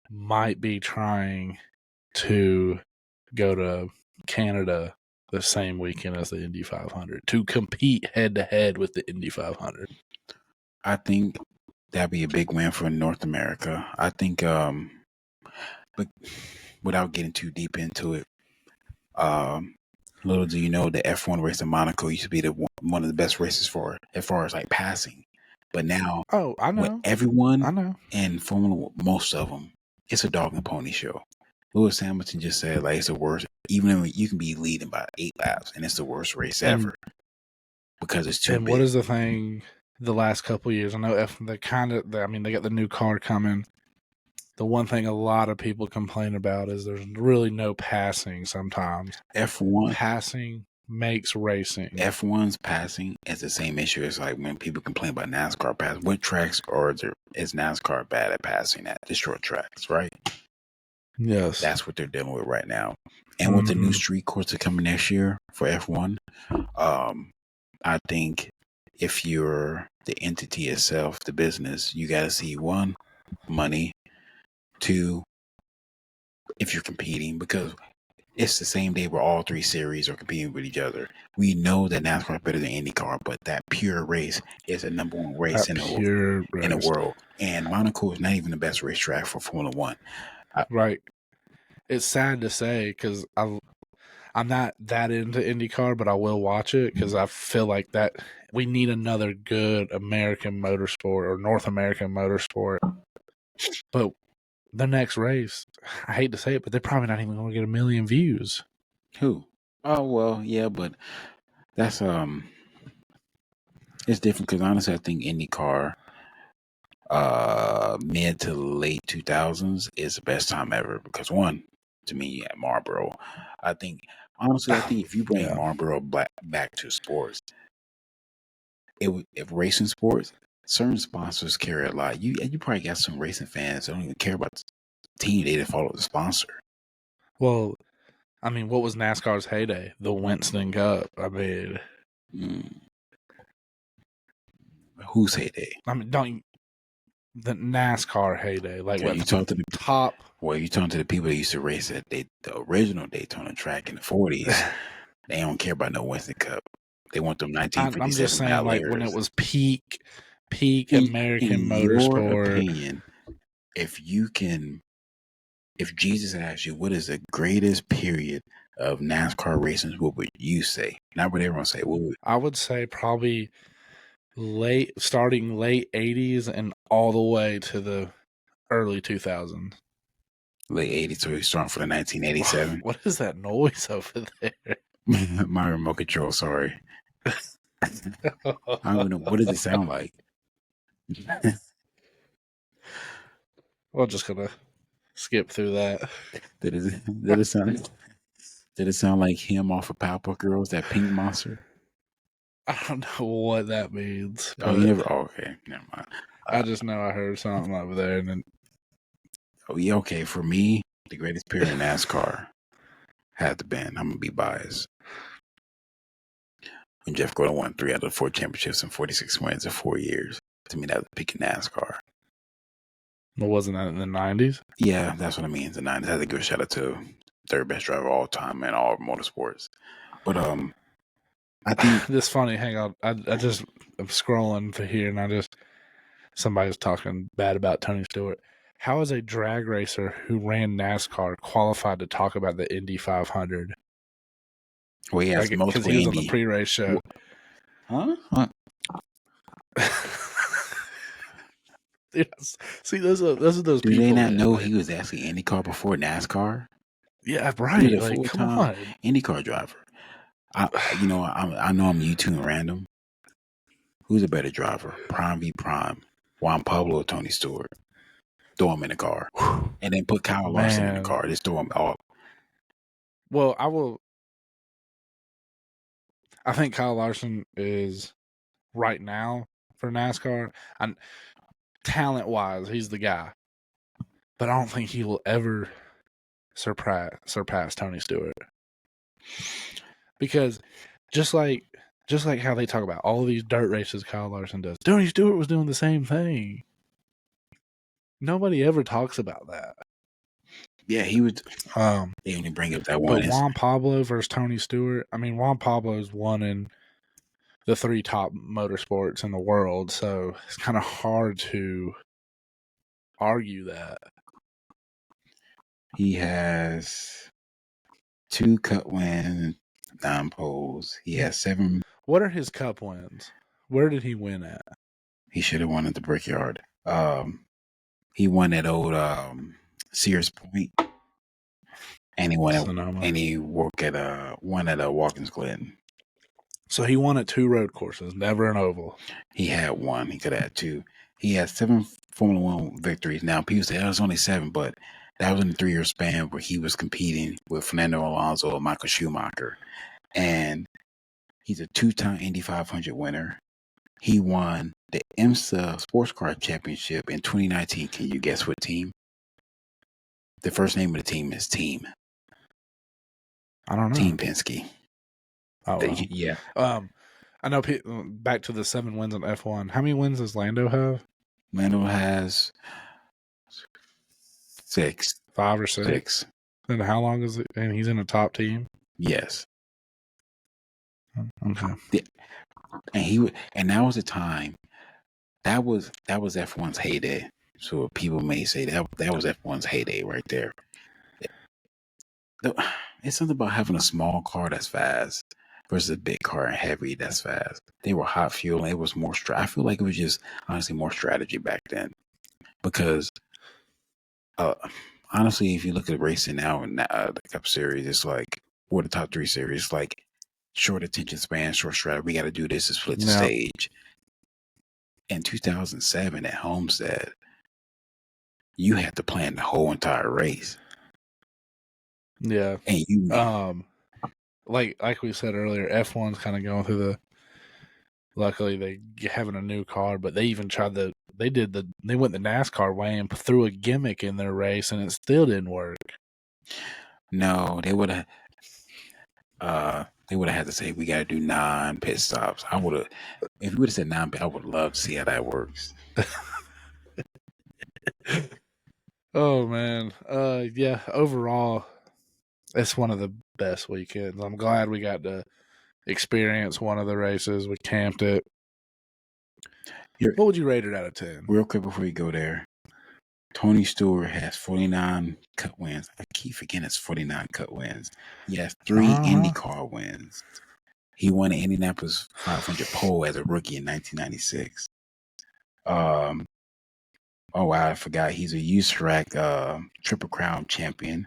might be trying to go to Canada the same weekend as the Indy 500 to compete head to head with the Indy 500. I think that'd be a big win for North America. I think, but without getting too deep into it, little do you know, the F1 race in Monaco used to be one of the best races for as far as like passing. But now, I know everyone in Formula, most of them, it's a dog and pony show. Lewis Hamilton just said like it's the worst. Even though you can be leading by 8 laps, and it's the worst race ever because it's too big. And what is the thing? The last couple of years, I know they got the new car coming. The one thing a lot of people complain about is there's really no passing sometimes. F1 passing makes racing. F1's passing is the same issue as like when people complain about NASCAR passing. What tracks is NASCAR bad at passing at? The short tracks, right? Yes. That's what they're dealing with right now. And with the new street courts that are coming next year for F1, I think if you're the entity itself, the business, you got to see 1, money, 2, if you're competing, because it's the same day where all three series are competing with each other. We know that NASCAR is better than IndyCar, but that pure race is the number one race in the world. And Monaco is not even the best racetrack for Formula One. Right. It's sad to say because I'm not that into IndyCar, but I will watch it because I feel like that we need another good American motorsport or North American motorsport. But the next race, I hate to say it, but they're probably not even going to get 1 million views. Who? Oh, well, yeah, but that's it's different because honestly, I think IndyCar mid to late 2000s is the best time ever because one, to me, at Marlboro, I think if you bring Marlboro back to sports, if racing sports, certain sponsors carry a lot. You probably got some racing fans that don't even care about the team; they just follow the sponsor. Well, I mean, what was NASCAR's heyday? The Winston Cup. I mean, whose heyday? I mean, the NASCAR heyday? Like, you talk to the top. Well, you talk to the people that used to race at the original Daytona track in the 40s. They don't care about no Winston Cup. They want them 1957. I'm just saying, like when it was peak American motorsport. Your opinion, if Jesus asked you what is the greatest period of NASCAR racing, what would you say? Not what everyone say. What would I would say probably starting late 80s and all the way to the early 2000s. Late 80s, so we're starting for the 1987. What is that noise over there? My remote control, sorry. I don't even know. What does it sound like? We're just going to skip through that. Did it sound like him off of Powerpuff Girls, that pink monster? I don't know what that means. Oh, you never? Oh, okay, never mind. I just know I heard something over there, and then. Oh yeah, okay. For me, the greatest period in NASCAR had to been. I'm gonna be biased. When Jeff Gordon won 3 out of 4 championships and 46 wins in 4 years. To me, that was the peak of NASCAR. Well, wasn't that in the 90s? Yeah, that's what I mean. The 90s. I had to give a shout out to third best driver of all time in all motorsports. But I think this funny. Hang on, I'm scrolling to here, and somebody's talking bad about Tony Stewart. How is a drag racer who ran NASCAR qualified to talk about the Indy 500? Well, he has multiple because he was on the pre-race show. Huh? See, those are those Do people. Do they not know he was actually IndyCar before NASCAR? Yeah, right. Like, come on, IndyCar driver. I know I'm YouTube random. Who's a better driver? Prime v Prime, Juan Pablo or Tony Stewart? Throw him in the car, and then put Kyle Larson in the car. Just throw him off. Well, I think Kyle Larson is right now for NASCAR. And talent-wise, he's the guy. But I don't think he will ever surpass Tony Stewart. Because just like how they talk about all these dirt races Kyle Larson does, Tony Stewart was doing the same thing. Nobody ever talks about that. Yeah, he would. They only bring up that one. But Juan Pablo versus Tony Stewart. I mean, Juan Pablo's won in the 3 top motorsports in the world, so it's kind of hard to argue that. He has 2 Cup wins, 9 poles. He has 7. What are his Cup wins? Where did he win at? He should have won at the Brickyard. He won at old Sears Point, and he won at Watkins Glen. So he won at 2 road courses, never an oval. He had 1. He could have had 2. He had 7 Formula One victories. Now people say it was only 7, but that was in a 3-year span where he was competing with Fernando Alonso and Michael Schumacher, and he's a 2-time Indy 500 winner. He won the IMSA Sports Car Championship in 2019. Can you guess what team? The first name of the team is Team. I don't know. Team Penske. Oh, well. Yeah. I know. Back to the 7 wins in F1. How many wins does Lando have? Lando has 6. 5 or 6. And how long is it? And he's in a top team? Yes. Okay. And that was the time. That was F1's heyday. So people may say that was F1's heyday right there. It's something about having a small car that's fast versus a big car and heavy that's fast. They were hot fuel, and it was more. I feel like it was just honestly more strategy back then, because honestly, if you look at racing now and the Cup Series, it's like, or the top 3 series, like short attention span, short strategy. We got to do this to split the stage. In 2007 at Homestead, you had to plan the whole entire race. Yeah. And you like we said earlier, F1's kind of going through the. Luckily, they having a new car, but they even tried they went the NASCAR way and threw a gimmick in their race, and it still didn't work. No, they would have. They would have had to say we got to do 9 pit stops. I would have, if you would have said 9, I would love to see how that works. Oh man, yeah. Overall, it's one of the best weekends. I'm glad we got to experience one of the races. We camped it. What would you rate it out of 10? Real quick before you go there, Tony Stewart has 49 cut wins. I keep forgetting it's 49 cut wins. He has 3 IndyCar wins. He won the Indianapolis 500 pole as a rookie in 1996. Oh wow, I forgot he's a USRAC Triple Crown champion.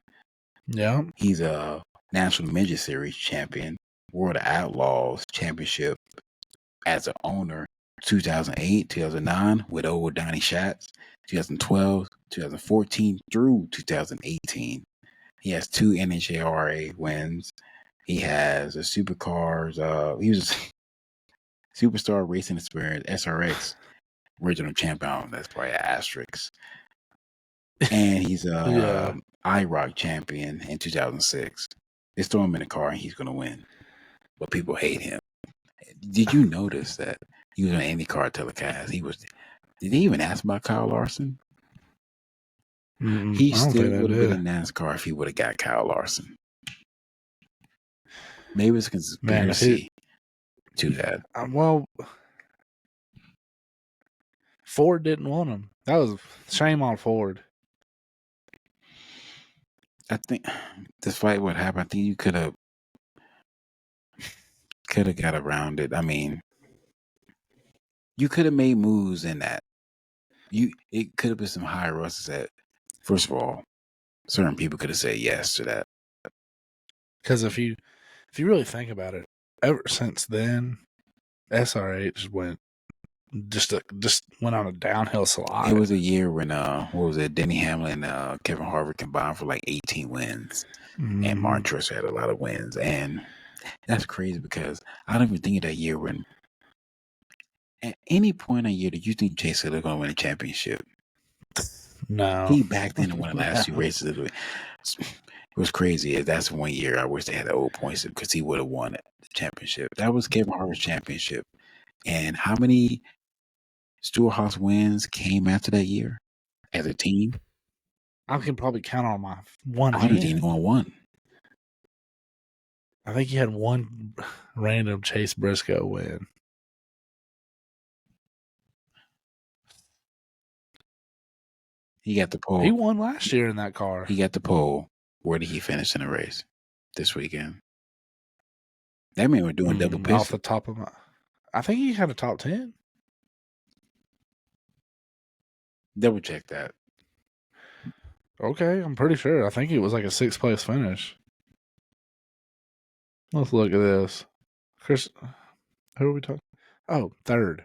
Yeah. He's a National Midget Series champion, World Outlaws Championship as an owner, 2008, 2009 with old Donnie Schatz, 2012, 2014 through 2018. He has 2 NHRA wins. He has a supercars. He was a Superstar Racing Experience SRX original champion. That's probably an asterisk. And he's a IROC champion in 2006. They throw him in the car and he's going to win, but people hate him. Did you notice that he was on IndyCar telecast? Did they even ask about Kyle Larson? He still would have been in NASCAR if he would have got Kyle Larson. Maybe it's a conspiracy to that. Well, Ford didn't want him. That was shame on Ford. I think, despite what happened, I think you could have got around it. I mean, you could have made moves in that. It could have been some high rushes that, first of all, certain people could have said yes to that. Because if you really think about it, ever since then, SRH just went on a downhill slide. It was a year when Denny Hamlin and Kevin Harvick combined for like 18 wins, and Martin Truex had a lot of wins, and that's crazy because I don't even think of that year when. At any point in the year, did you think Chase Elliott was going to win a championship? No. He backed in and won the last 2 races. It was crazy. That's 1 year I wish they had the old points because he would have won the championship. That was Kevin Harvick's championship. And how many Stewart-Haas wins came after that year as a team? I can probably count on my one hand. I don't think on one. I think he had one random Chase Briscoe win. He got the pole. He won last year in that car. He got the pole. Where did he finish in the race this weekend? That man was doing double pistol. Off the top of my... I think he had a top 10. Double check that. Okay, I'm pretty sure. I think it was like a 6th place finish. Let's look at this. Chris, who are we talking? Oh, 3rd.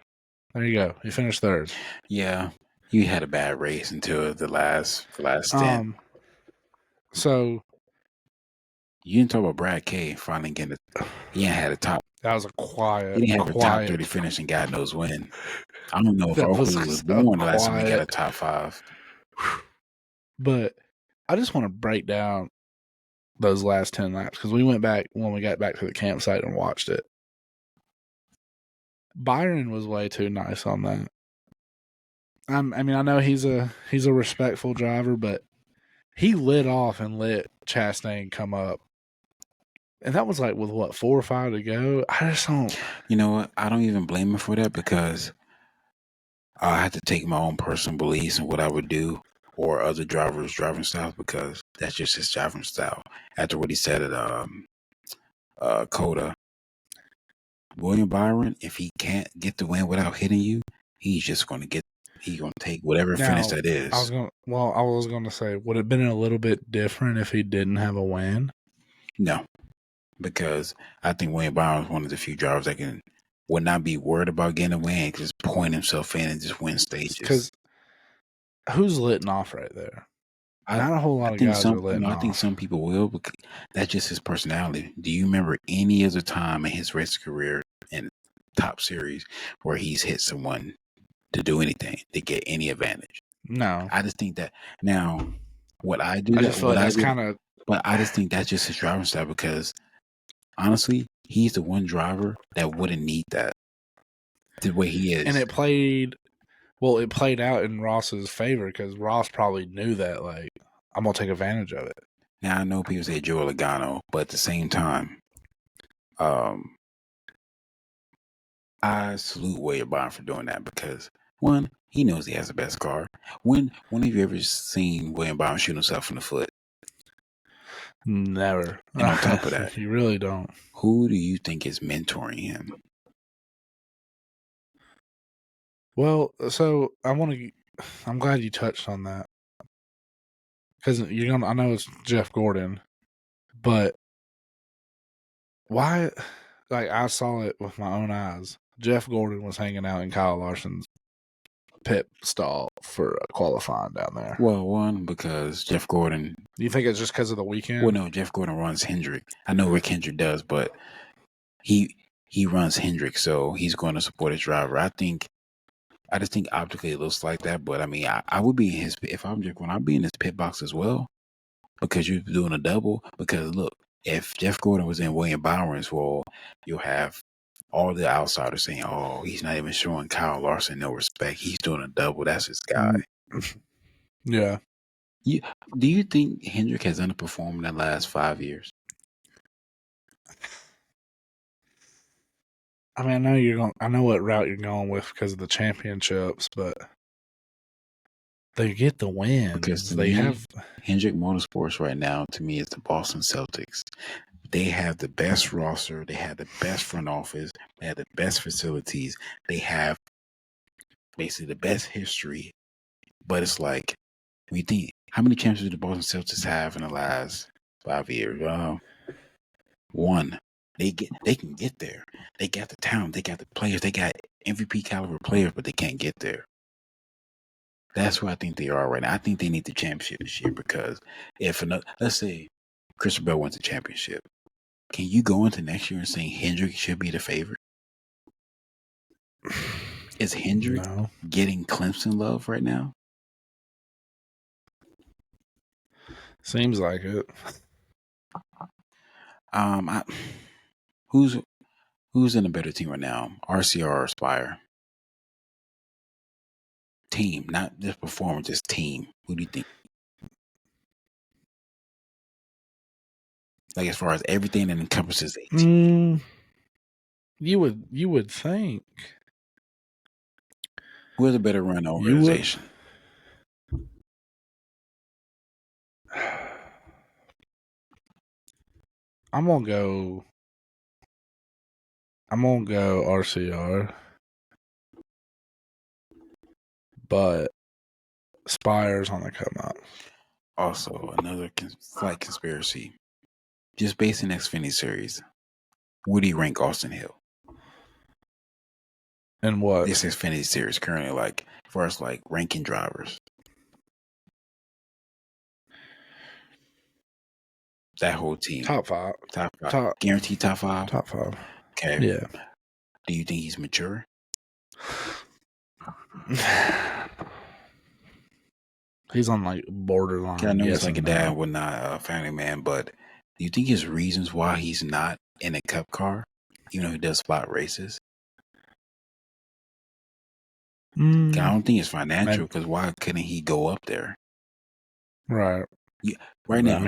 There you go. He finished 3rd. Yeah, he had a bad race until the last stint. So you didn't talk about Brad Kay finally getting it. He ain't had a top. That was a quiet. He didn't have a top 30 finish, and God knows when. I don't know if Oakley was born the last time he got a top 5. But I just want to break down those last 10 laps because we went back when we got back to the campsite and watched it. Byron was way too nice on that. I mean, I know he's a respectful driver, but he lit off and let Chastain come up. And that was like with what, 4 or 5 to go? I just don't. You know what? I don't even blame him for that because I had to take my own personal beliefs and what I would do or other drivers' driving styles because that's just his driving style. After what he said at Coda, William Byron, if he can't get the win without hitting you, he's gonna take whatever finish that is. I was gonna say, would it have been a little bit different if he didn't have a win? No, because I think William Byron is one of the few drivers that would not be worried about getting a win, just point himself in and just win stages. Because who's letting off right there? Not a whole lot of guys are letting off. I think some people will, but that's just his personality. Do you remember any other time in his race career in top series where he's hit someone to do anything, to get any advantage? No. I just think that now what I do, I just feel like that's kind of. But I just think that's just his driving style because honestly, he's the one driver that wouldn't need that the way he is. And it played out in Ross's favor because Ross probably knew that, like, I'm going to take advantage of it. Now, I know people say Joe Logano, but at the same time, I salute William Byron for doing that because, one, he knows he has the best car. When have you ever seen William Byron shoot himself in the foot? Never. And on top of that, you really don't. Who do you think is mentoring him? Well, so I'm glad you touched on that because I know it's Jeff Gordon, but why? Like, I saw it with my own eyes. Jeff Gordon was hanging out in Kyle Larson's pit stall for qualifying down there. Well, one, because Jeff Gordon. Do you think it's just because of the weekend? Well, no, Jeff Gordon runs Hendrick. I know Rick Hendrick does, but he runs Hendrick, so he's going to support his driver. I just think optically it looks like that, but I mean, I would be in his, if I'm Jeff Gordon, I'd be in his pit box as well because you're doing a double. Because look, if Jeff Gordon was in William Byron's role, you'll have all the outsiders saying, "Oh, he's not even showing Kyle Larson no respect. He's doing a double. That's his guy." Yeah. Do you think Hendrick has underperformed in the last 5 years? I mean, I know what route you're going with because of the championships, but they get the wins. Because Hendrick Motorsports right now, to me, is the Boston Celtics. They have the best roster. They have the best front office. They have the best facilities. They have basically the best history. But it's like, we think, how many championships do the Boston Celtics have in the last 5 years? One. They can get there. They got the talent. They got the players. They got MVP caliber players, but they can't get there. That's where I think they are right now. I think they need the championship this year because let's say Christopher Bell wins the championship, can you go into next year and say Hendrick should be the favorite? Is Hendrick getting Clemson love right now? Seems like it. Who's in a better team right now? RCR or Aspire? Team, not just performance, just team. Who do you think? Like as far as everything that encompasses a team. You would think. Who has a better run organization? I'm gonna go RCR, but Spire's on the come up. Also, another slight conspiracy. Just based on Xfinity series, would he rank Austin Hill? And what? This Xfinity series currently, like, for us, like, ranking drivers. That whole team. Top five. Guaranteed top five? Top five. Okay. Yeah. Do you think he's mature? He's on, like, borderline. I know he's like a dad, whatnot, a family man, but do you think his reasons why he's not in a cup car, even though he does spot races? I don't think it's financial, because why couldn't he go up there? Right. Yeah, right now, I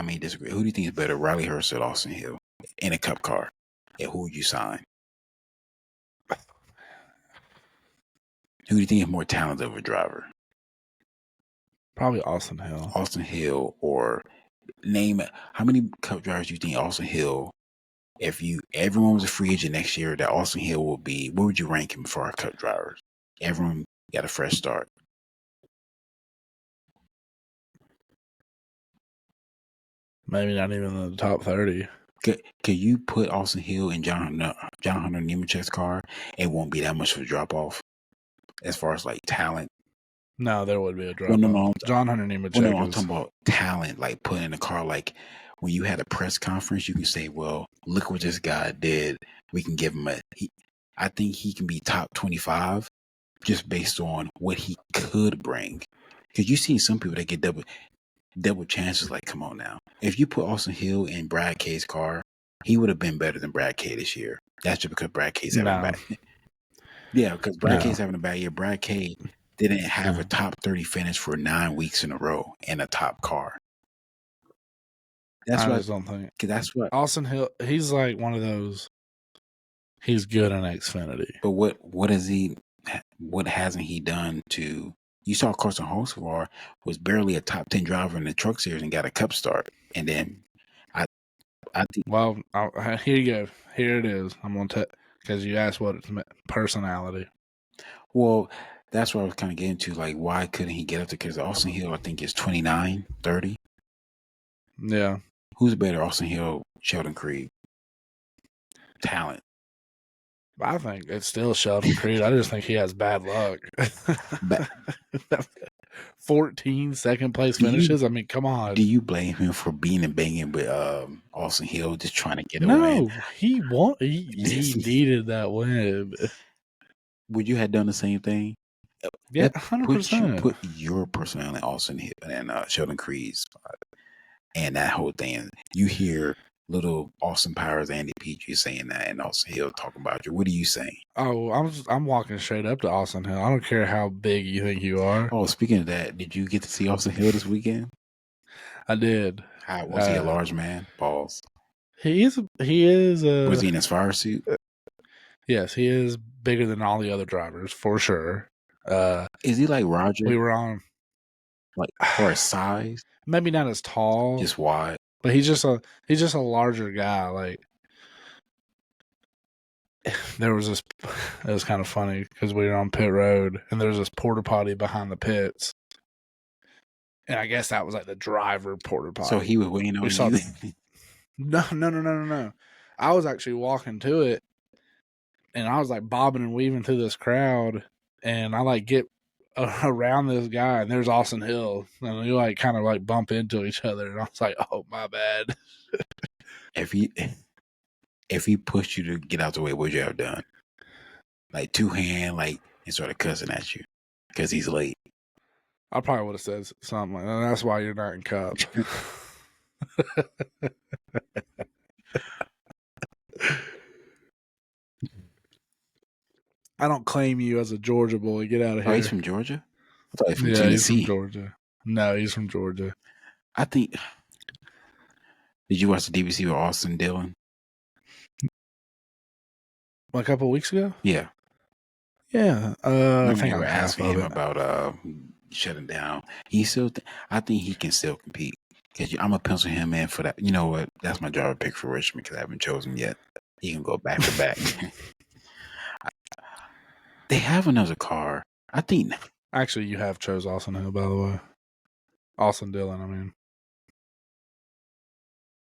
mean, disagree. Who do you think is better, Riley Hurst or Lawson Hill in a Cup car? And who would you sign? Who do you think is more talented of a driver? probably Austin Hill. Austin Hill, or name how many Cup drivers do you think Austin Hill? If everyone was a free agent next year, that Austin Hill will be. Where would you rank him for our Cup drivers? Everyone got a fresh start. Maybe not even in the top 30. Could you put Austin Hill in John Hunter Nemechek's car? It won't be that much of a drop off as far as like talent. No, there would be a drop Well, off. no. John Hunter Nemechek Well, no, I'm talking about talent, like putting in a car. Like when you had a press conference, you can say, "Well, look what this guy did. We can give him I think he can be top 25 just based on what he could bring. Because you see some people that get double chances. Like, come on now. If you put Austin Hill in Brad K's car, he would have been better than Brad K this year. That's just because Brad K's having a bad. Yeah, because Brad K's having a bad year. Brad K didn't have a top 30 finish for 9 weeks in a row in a top car. I just don't think. Because that's what Austin Hill. He's like one of those. He's good in Xfinity. But what is he? What hasn't he done to? You saw Carson Hocevar was barely a top 10 driver in the Truck Series and got a Cup start, and then I think. Well, here you go. Here it is. I'm gonna tell because you asked what it's personality. Well, that's what I was kind of getting to. Like, why couldn't he get up there? Because Austin Hill, I think, is 29, 30. Yeah. Who's better, Austin Hill, Sheldon Creed? Talent. I think it's still Sheldon Creed. I just think he has bad luck. 14 second place finishes. I mean, come on. Do you blame him for being and banging with Austin Hill, just trying to get a win? win? No, he won. He needed that win. Would you have done the same thing? Yeah, 100%. Put your personality in Austin Hill and Sheldon Creed's and that whole thing. You hear little Austin Powers, Andy Petrie saying that, and Austin Hill talking about you. What are you saying? Oh, I'm walking straight up to Austin Hill. I don't care how big you think you are. Oh, speaking of that, did you get to see Austin Hill this weekend? I did. Was he a large man? Balls. He is. Was he in his fire suit? Yes, he is bigger than all the other drivers for sure. Is he like Roger? We were on, like, for his size. Maybe not as tall, just wide, but he's just a larger guy. Like, there was this. It was kind of funny because we were on pit road and there's this porta potty behind the pits, and I guess that was like the driver porta potty. So he was waiting on you. No. I was actually walking to it, and I was like bobbing and weaving through this crowd, and I like get around this guy, and there's Austin Hill, and we like kind of like bump into each other, and I was like, "Oh, my bad." If he pushed you to get out the way, what would you have done? Like 2-hand, like, and started cussing at you because he's late. I probably would have said something like, and that's why you're not in Cup. I don't claim you as a Georgia boy. Get out of here. Oh, he's from Georgia? I thought he was from Tennessee. He's from Georgia. No, he's from Georgia. I think. Did you watch the DVC with Austin Dillon? A couple of weeks ago? Yeah. Yeah. I think I was asking him about shutting down. He still, I think he can still compete. Because I'm going to pencil him in for that. You know what? That's my driver pick for Richmond because I haven't chosen yet. He can go back to back. They have another car. I think. Actually, you have chose Austin Hill, by the way. Austin Dillon, I mean.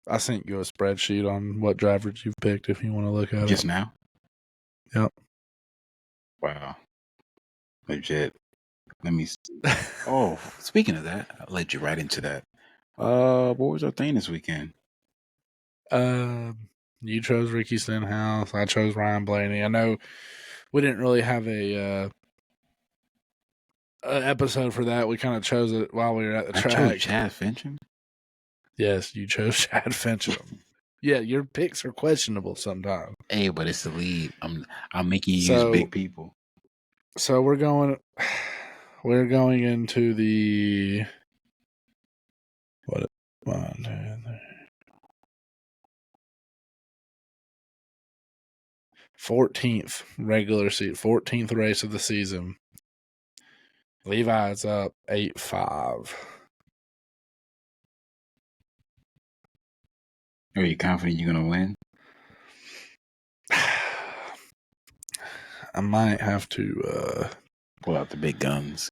I sent you a spreadsheet on what drivers you've picked if you want to look at it. Just now? Yep. Wow. Legit. Let me see. Oh, speaking of that, I'll let you right into that. What was our thing this weekend? You chose Ricky Stenhouse. I chose Ryan Blaney. I know we didn't really have a episode for that. We kind of chose it while we were at the track. I chose Chad Fincham. Yes, you chose Chad Fincham. Yeah, your picks are questionable sometimes. Hey, but it's the lead. I'm making you use big people. So we're going into the What? 1, 2, 3. 14th regular seat, 14th race of the season. Levi's up 8-5. Are you confident you're gonna win? I might have to pull out the big guns.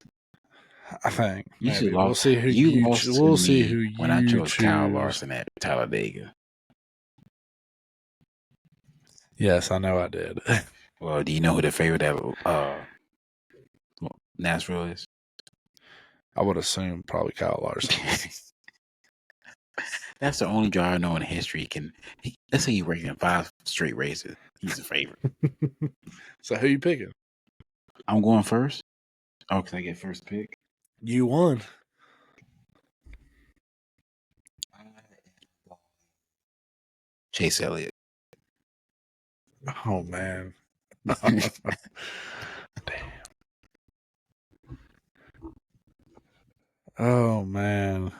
I think You maybe lost. we'll see who you lost to we'll me see who when I you chose Kyle choose. Larson at Talladega. Yes, I know I did. Well, do you know who the favorite at Nashville is? I would assume probably Kyle Larson. That's the only driver I know in history let's say he ranked in 5 straight races. He's a favorite. So who you picking? I'm going first. Oh, can I get first pick? You won. Chase Elliott. Oh man. Damn. Oh man.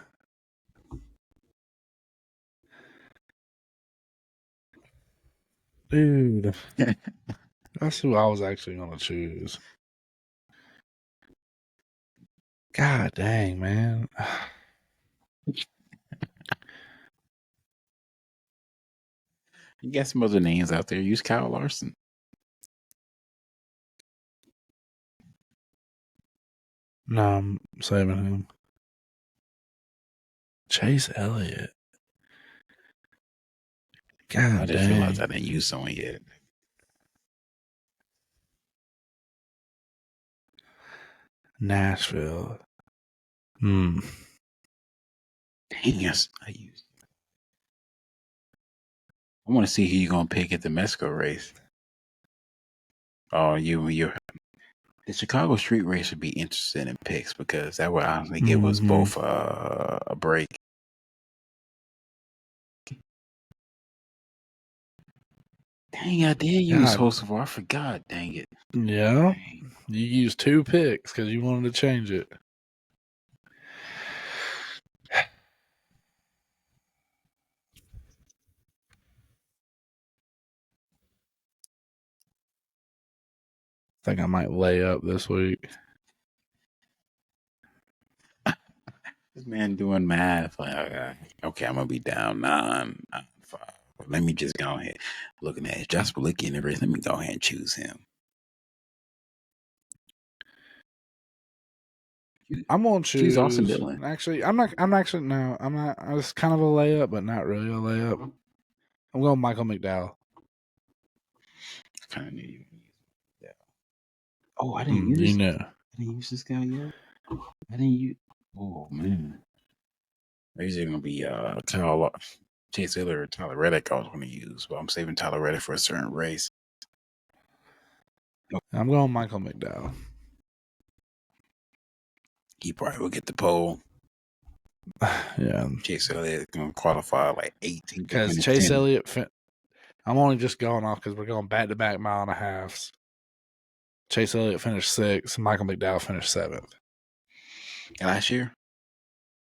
Dude. That's who I was actually gonna choose. God dang, man. You got some other names out there. Use Kyle Larson. No, I'm saving him. Chase Elliott. God I just dang. realized I didn't use someone yet. Nashville. Dang, yes, I used. I want to see who you're gonna pick at the Mexico race. Oh, you're. The Chicago Street Race would be interesting in picks because that would honestly give us both a break. Dang, I did use Hocevar. I forgot. Dang it. Yeah. Dang. You used 2 picks because you wanted to change it. I think I might lay up this week. This man doing math. Like, okay, I'm gonna be down 9-5. Let me just go ahead. Looking at Josh Bilicki in the race. Let me go ahead and choose him. I'm gonna choose Austin Dillon. Actually, I'm not. It's kind of a layup, but not really a layup. I'm going Michael McDowell. Kind of knew you. Yeah. Oh, I didn't use. You know. I didn't use this guy yet. I didn't use. Oh man. These are gonna be Chase Elliott or Tyler Reddick. I was gonna use, but I'm saving Tyler Reddick for a certain race. I'm going Michael McDowell. He probably will get the pole. Yeah. Chase Elliott gonna qualify like 18. Because Chase Elliott, I'm only just going off because we're going back-to-back mile and a halves. Chase Elliott finished 6th. Michael McDowell finished 7th. Last year?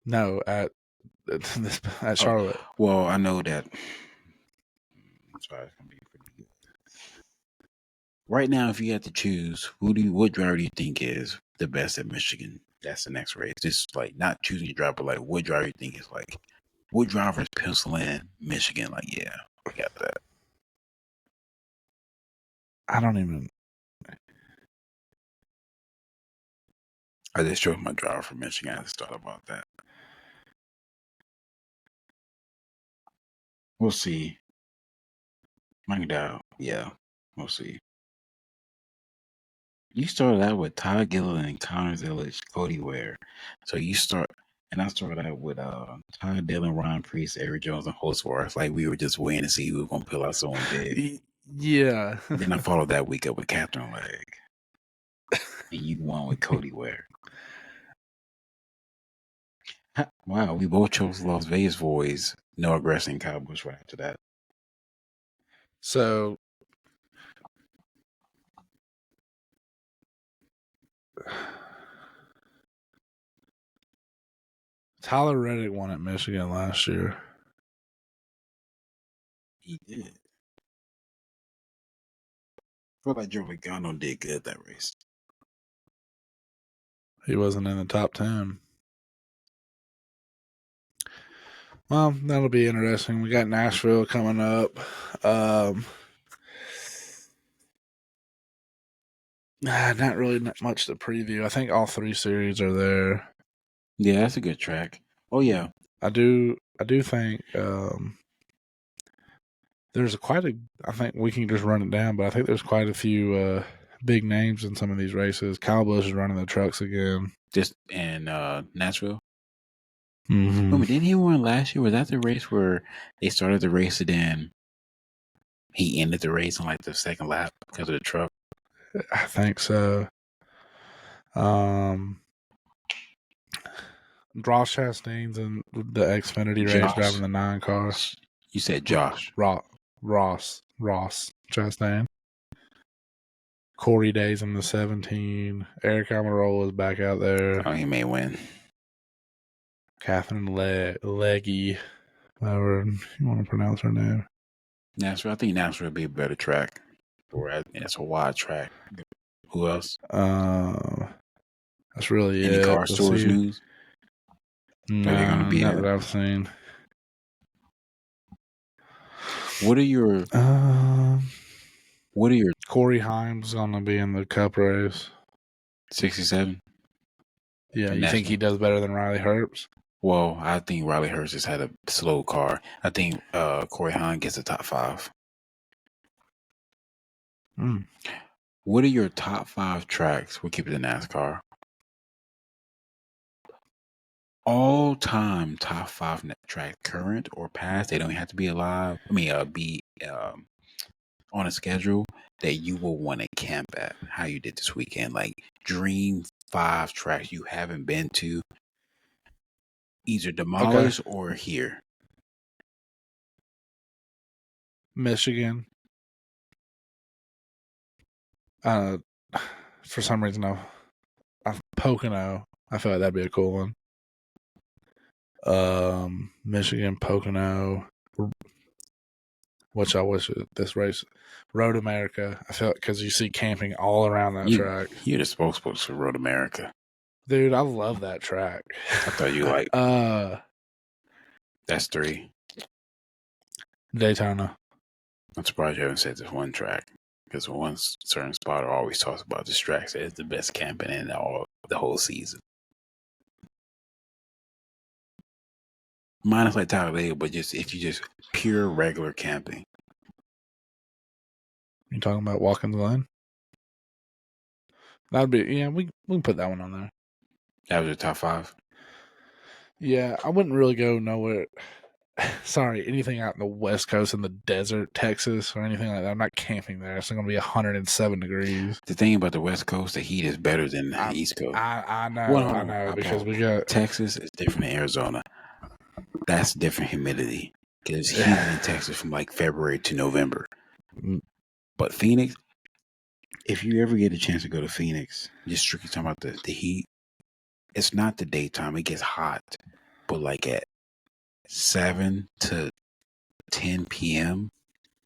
No, at Charlotte. Well, I know that. Sorry, it's gonna be pretty good. Right now, if you had to choose, what driver do you think is the best at Michigan? That's the next race. Just like not choosing your driver, but like what driver you think is like, what driver is penciling Michigan? Like, yeah, we got that. I don't even. I just chose my driver for Michigan. I just thought about that. We'll see. Mike Dow. Yeah, we'll see. You started out with Todd Gilliland, Connor Zillich, Cody Ware. So I started out with Todd Dillon, Ron Priest, Eric Jones, and Hocevar. It's like we were just waiting to see who was going to pull out someone big. Yeah. And then I followed that week up with Captain Leg. And you won with Cody Ware. Wow, we both chose Las Vegas Boys, no aggressing Kyle Busch right after that. So Tyler Reddick won at Michigan last year. He did. I feel like Joe Logano did good that race. He wasn't in the top 10. Well, that'll be interesting. We got Nashville coming up. Not really much to preview. I think all 3 series are there. Yeah, that's a good track. Oh yeah, I do think there's I think we can just run it down, but I think there's quite a few big names in some of these races. Kyle Busch is running the trucks again. Just in Nashville. Mm-hmm. Wait, didn't he win last year? Was that the race where they started the race and then he ended the race on like the second lap because of the truck? I think so. Ross Chastain's in the Xfinity race driving the 9 car. You said Josh. Ross Chastain. Corey Day's in the 17. Eric Almirola is back out there. Oh, he may win. Catherine Leggy, however you want to pronounce her name. Nashville. I think Nashville would be a better track. It's a wide track. Who else? That's really Any it. car stores news? No, not that I've seen. What are your Corey Himes gonna be in the Cup race? 67. Yeah, you think he does better than Riley Herbst? Well, I think Riley Herbst has had a slow car. I think Corey Himes gets the top 5. What are your top 5 tracks? We'll keep it in NASCAR. All-time top 5 track, current or past. They don't have to be alive. Be on a schedule that you will want to camp at. How you did this weekend, like dream 5 tracks you haven't been to, either demolished or here. Michigan. For some reason, Pocono. I feel like that'd be a cool one. Michigan, Pocono. Which I wish this race, Road America. I felt because you see camping all around that track. You're the spokesperson for Road America, dude. I love that track. I thought you like. That's 3. Daytona. I'm surprised you haven't said this one track, because one certain spotter always talks about this track. Says it's the best camping in the whole season. Mine is like Talladega, but if you just pure regular camping. You talking about Watkins Glen? That'd be we can put that one on there. That was your top 5. Yeah, I wouldn't really go nowhere. Sorry, anything out in the West Coast in the desert, Texas, or anything like that. I'm not camping there. It's going to be 107 degrees. The thing about the West Coast, the heat is better than the East Coast. I know, because we got Texas is different than Arizona. That's different humidity. Because it's humid in Texas from like February to November. But Phoenix, if you ever get a chance to go to Phoenix, just strictly talking about the heat, it's not the daytime. It gets hot. But like at 7 to 10 p.m.,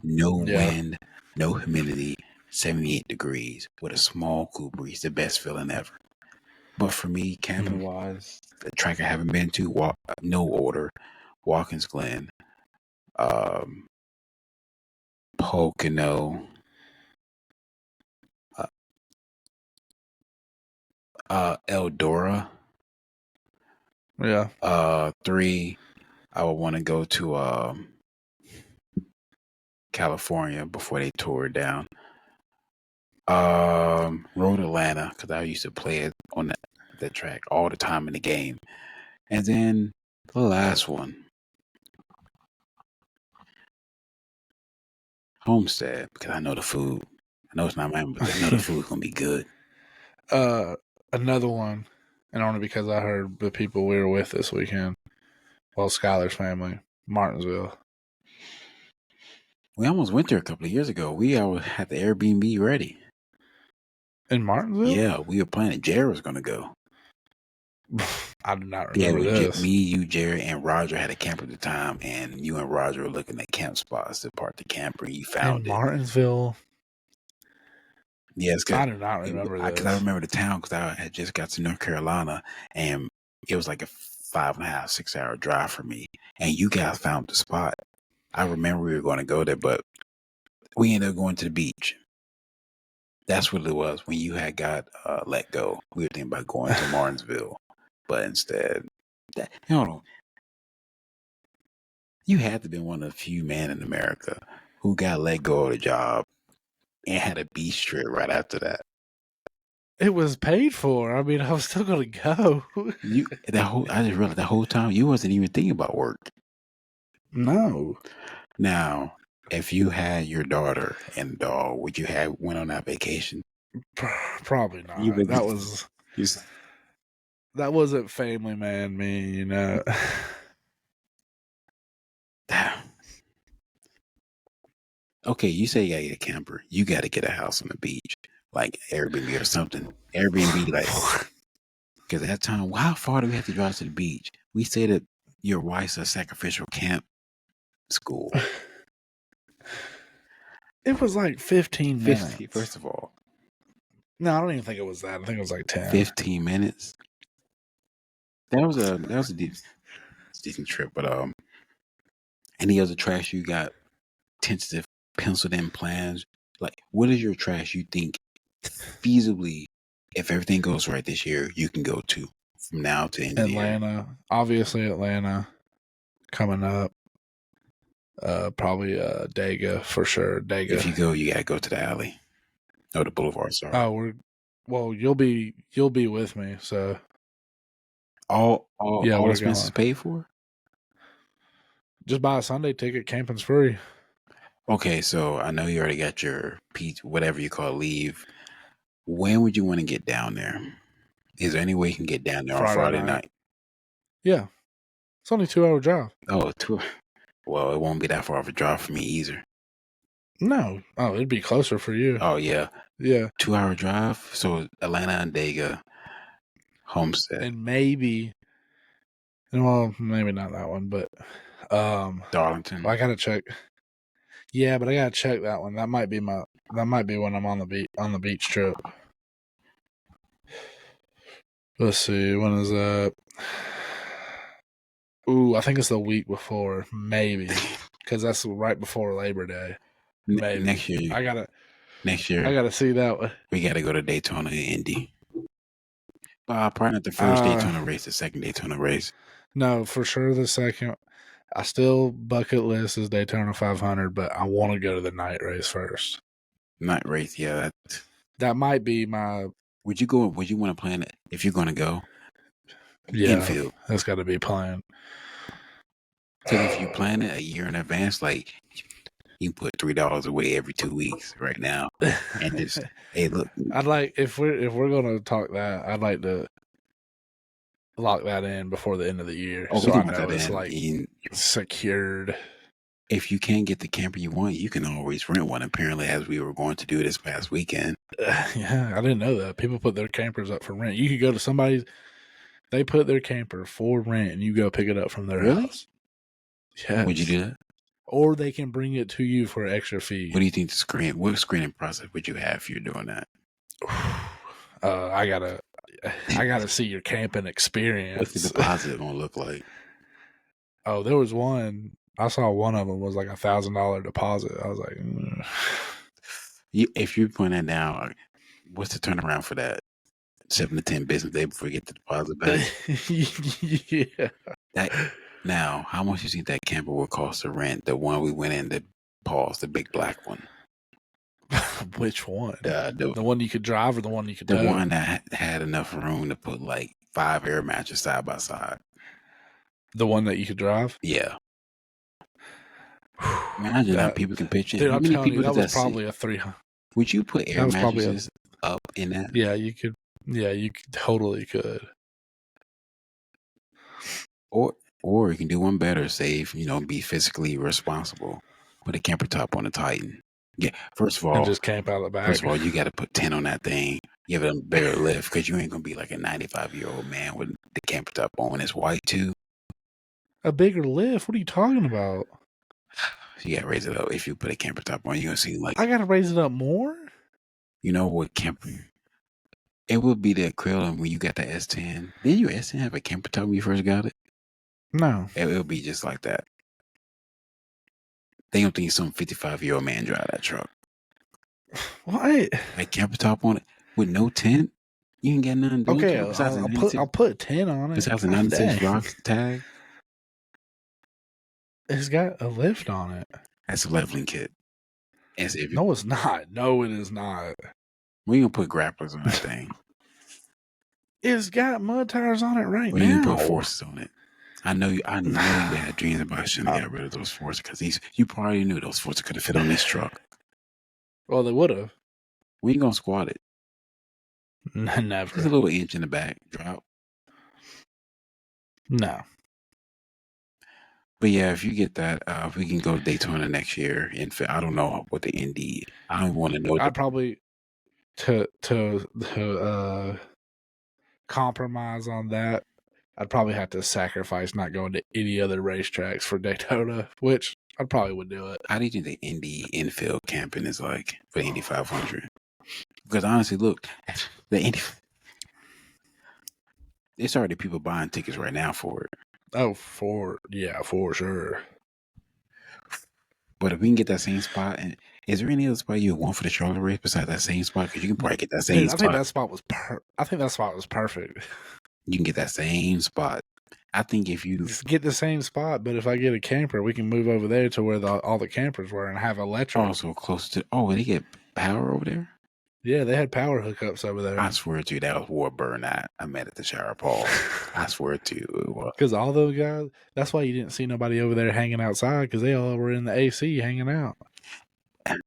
no wind, no humidity, 78 degrees with a small cool breeze, the best feeling ever. But for me, camping-wise, the track I haven't been to, no order, Watkins Glen, Pocono, Eldora. Yeah. 3, I would want to go to California before they tore it down. Road Atlanta, because I used to play it on that track all the time in the game. And then the last one, Homestead, because I know the food. I know it's not mine, but I know the food's going to be good. Another one, and only because I heard the people we were with this weekend, well, Skylar's family, Martinsville. We almost went there a couple of years ago. We had the Airbnb ready. In Martinsville? Yeah, we were planning. Jared was going to go. I do not remember this. Me, you, Jerry, and Roger had a camper at the time, and you and Roger were looking at camp spots to park the camper. You found in Martinsville. Yes, I do not remember this. Because I remember the town because I had just got to North Carolina, and it was like a 5.5, 6 hour drive for me. And you guys found the spot. I remember we were going to go there, but we ended up going to the beach. That's what it was when you had got let go. We were thinking about going to Martinsville, but instead, you had to have been one of the few men in America who got let go of the job and had a beach trip right after that. It was paid for. I mean, I was still going to go. I just realized that whole time you wasn't even thinking about work. No. Now, if you had your daughter and dog, would you have went on that vacation? Probably not. That wasn't family man me, you know. Okay, you say you gotta get a camper. You gotta get a house on the beach, like Airbnb or something. Airbnb, like, because at that time, how far do we have to drive to the beach? We say that your wife's a sacrificial camp school. It was like 15 minutes. First of all. No, I don't even think it was that. I think it was like 10. 15 minutes. That was a decent trip, but any other trash you got tentative penciled in plans? Like, what is your trash you think feasibly, if everything goes right this year, you can go to from now to end of the year? Atlanta, obviously Atlanta coming up. Probably Dega for sure. Dega. If you go, you gotta go to the alley. No, the boulevard. Sorry. Oh, you'll be with me. So all expenses paid for. Just buy a Sunday ticket. Camping's free. Okay, so I know you already got your whatever you call leave. When would you want to get down there? Is there any way you can get down there on Friday night? Yeah, it's only a 2-hour drive. Oh, well, it won't be that far of a drive for me either. No. Oh, it'd be closer for you. Oh, yeah. Yeah. 2-hour drive. So Atlanta and Dega, Homestead. And maybe not that one, but Darlington. I gotta check. Yeah, but I gotta check that one. That might be when I'm on the beach trip. Let's see, when is that? Ooh, I think it's the week before, maybe, because that's right before Labor Day. Maybe next year. Next year, I gotta see that one. We gotta go to Daytona and Indy. Probably not the first Daytona race, the second Daytona race. No, for sure the second. I still bucket list is Daytona 500, but I want to go to the night race first. Night race, yeah. That might be my. Would you go? Would you want to plan it if you're going to go? Yeah, infield. That's got to be planned. Because if you plan it a year in advance, like you can put $3 away every 2 weeks right now, and just hey, look. I'd like if we're going to talk that, I'd like to lock that in before the end of the year, so I know it's like secured. If you can't get the camper you want, you can always rent one. Apparently, as we were going to do this past weekend. Yeah, I didn't know that. People put their campers up for rent. You could go to somebody's. They put their camper for rent, and you go pick it up from their house. Yeah. Would you do that? Or they can bring it to you for an extra fee. What do you think what screening process would you have if you're doing that? I gotta see your camping experience. What's the deposit gonna look like? Oh, there was one. I saw one of them was like $1,000 deposit. I was like, if you're putting that down, what's the turnaround for that? 7 to 10 business days before you get the deposit back. Yeah. Now, how much do you think that camper would cost to rent? The one we went in, the big black one. Which one? The one you could drive or the one you could tow? The one that had enough room to put like 5 air mattresses side by side. The one that you could drive? Yeah. Imagine that people can picture. Dude, I'm telling you, that was probably a 300. Would you put air mattresses up in that? Yeah, you could. Yeah, you totally could. Or you can do one better, save, be physically responsible. Put a camper top on the Titan. Yeah, first of all, and just camp out the back. First of all, you got to put 10 on that thing. Give it a better lift because you ain't gonna be like a 95-year-old man with the camper top on. It's white too. A bigger lift? What are you talking about? You gotta raise it up. If you put a camper top on, you're gonna see like I gotta raise it up more? You know what camper? It would be the acrylic when you got the S10. Didn't your S10 have a camper top when you first got it? No. It would be just like that. They don't think some 55-year-old man drive that truck. What? Like camper top on it with no tent? You ain't got nothing doing Okay, to it besides I'll put 10 on it. Besides the 96 rocks tag? It's got a lift on it. That's a leveling kit. No, it's not. No, it is not. We gonna put grapplers on that thing. It's got mud tires on it right now. We gonna put forces on it. I know you had dreams about shouldn't have got rid of those forces because you probably knew those forces could have fit on this truck. Well, they would have. We ain't gonna squat it. Never. Just a little inch in the back drop. No. But yeah, if you get that, we can go to Daytona next year. I don't know what the Indy. I don't want to know. I'd probably to compromise on that. I'd probably have to sacrifice not going to any other racetracks for Daytona, which I probably would do it. How do you think the Indy infield camping is like for the Indy 500? Because honestly, look, the Indy. There's already people buying tickets right now for it. Oh, for sure. But if we can get that same spot, and is there any other spot you want for the Charlotte race besides that same spot? Because you can probably get that same spot. I think that spot was perfect. You can get that same spot. I think if you just get the same spot, but if I get a camper, we can move over there to where all the campers were and have electric. Also close to. Oh, they get power over there. Yeah, they had power hookups over there. I swear to you, that was Warburton. I met at the shower, Paul. I swear to you, it was. Because all those guys, that's why you didn't see nobody over there hanging outside, because they all were in the AC hanging out.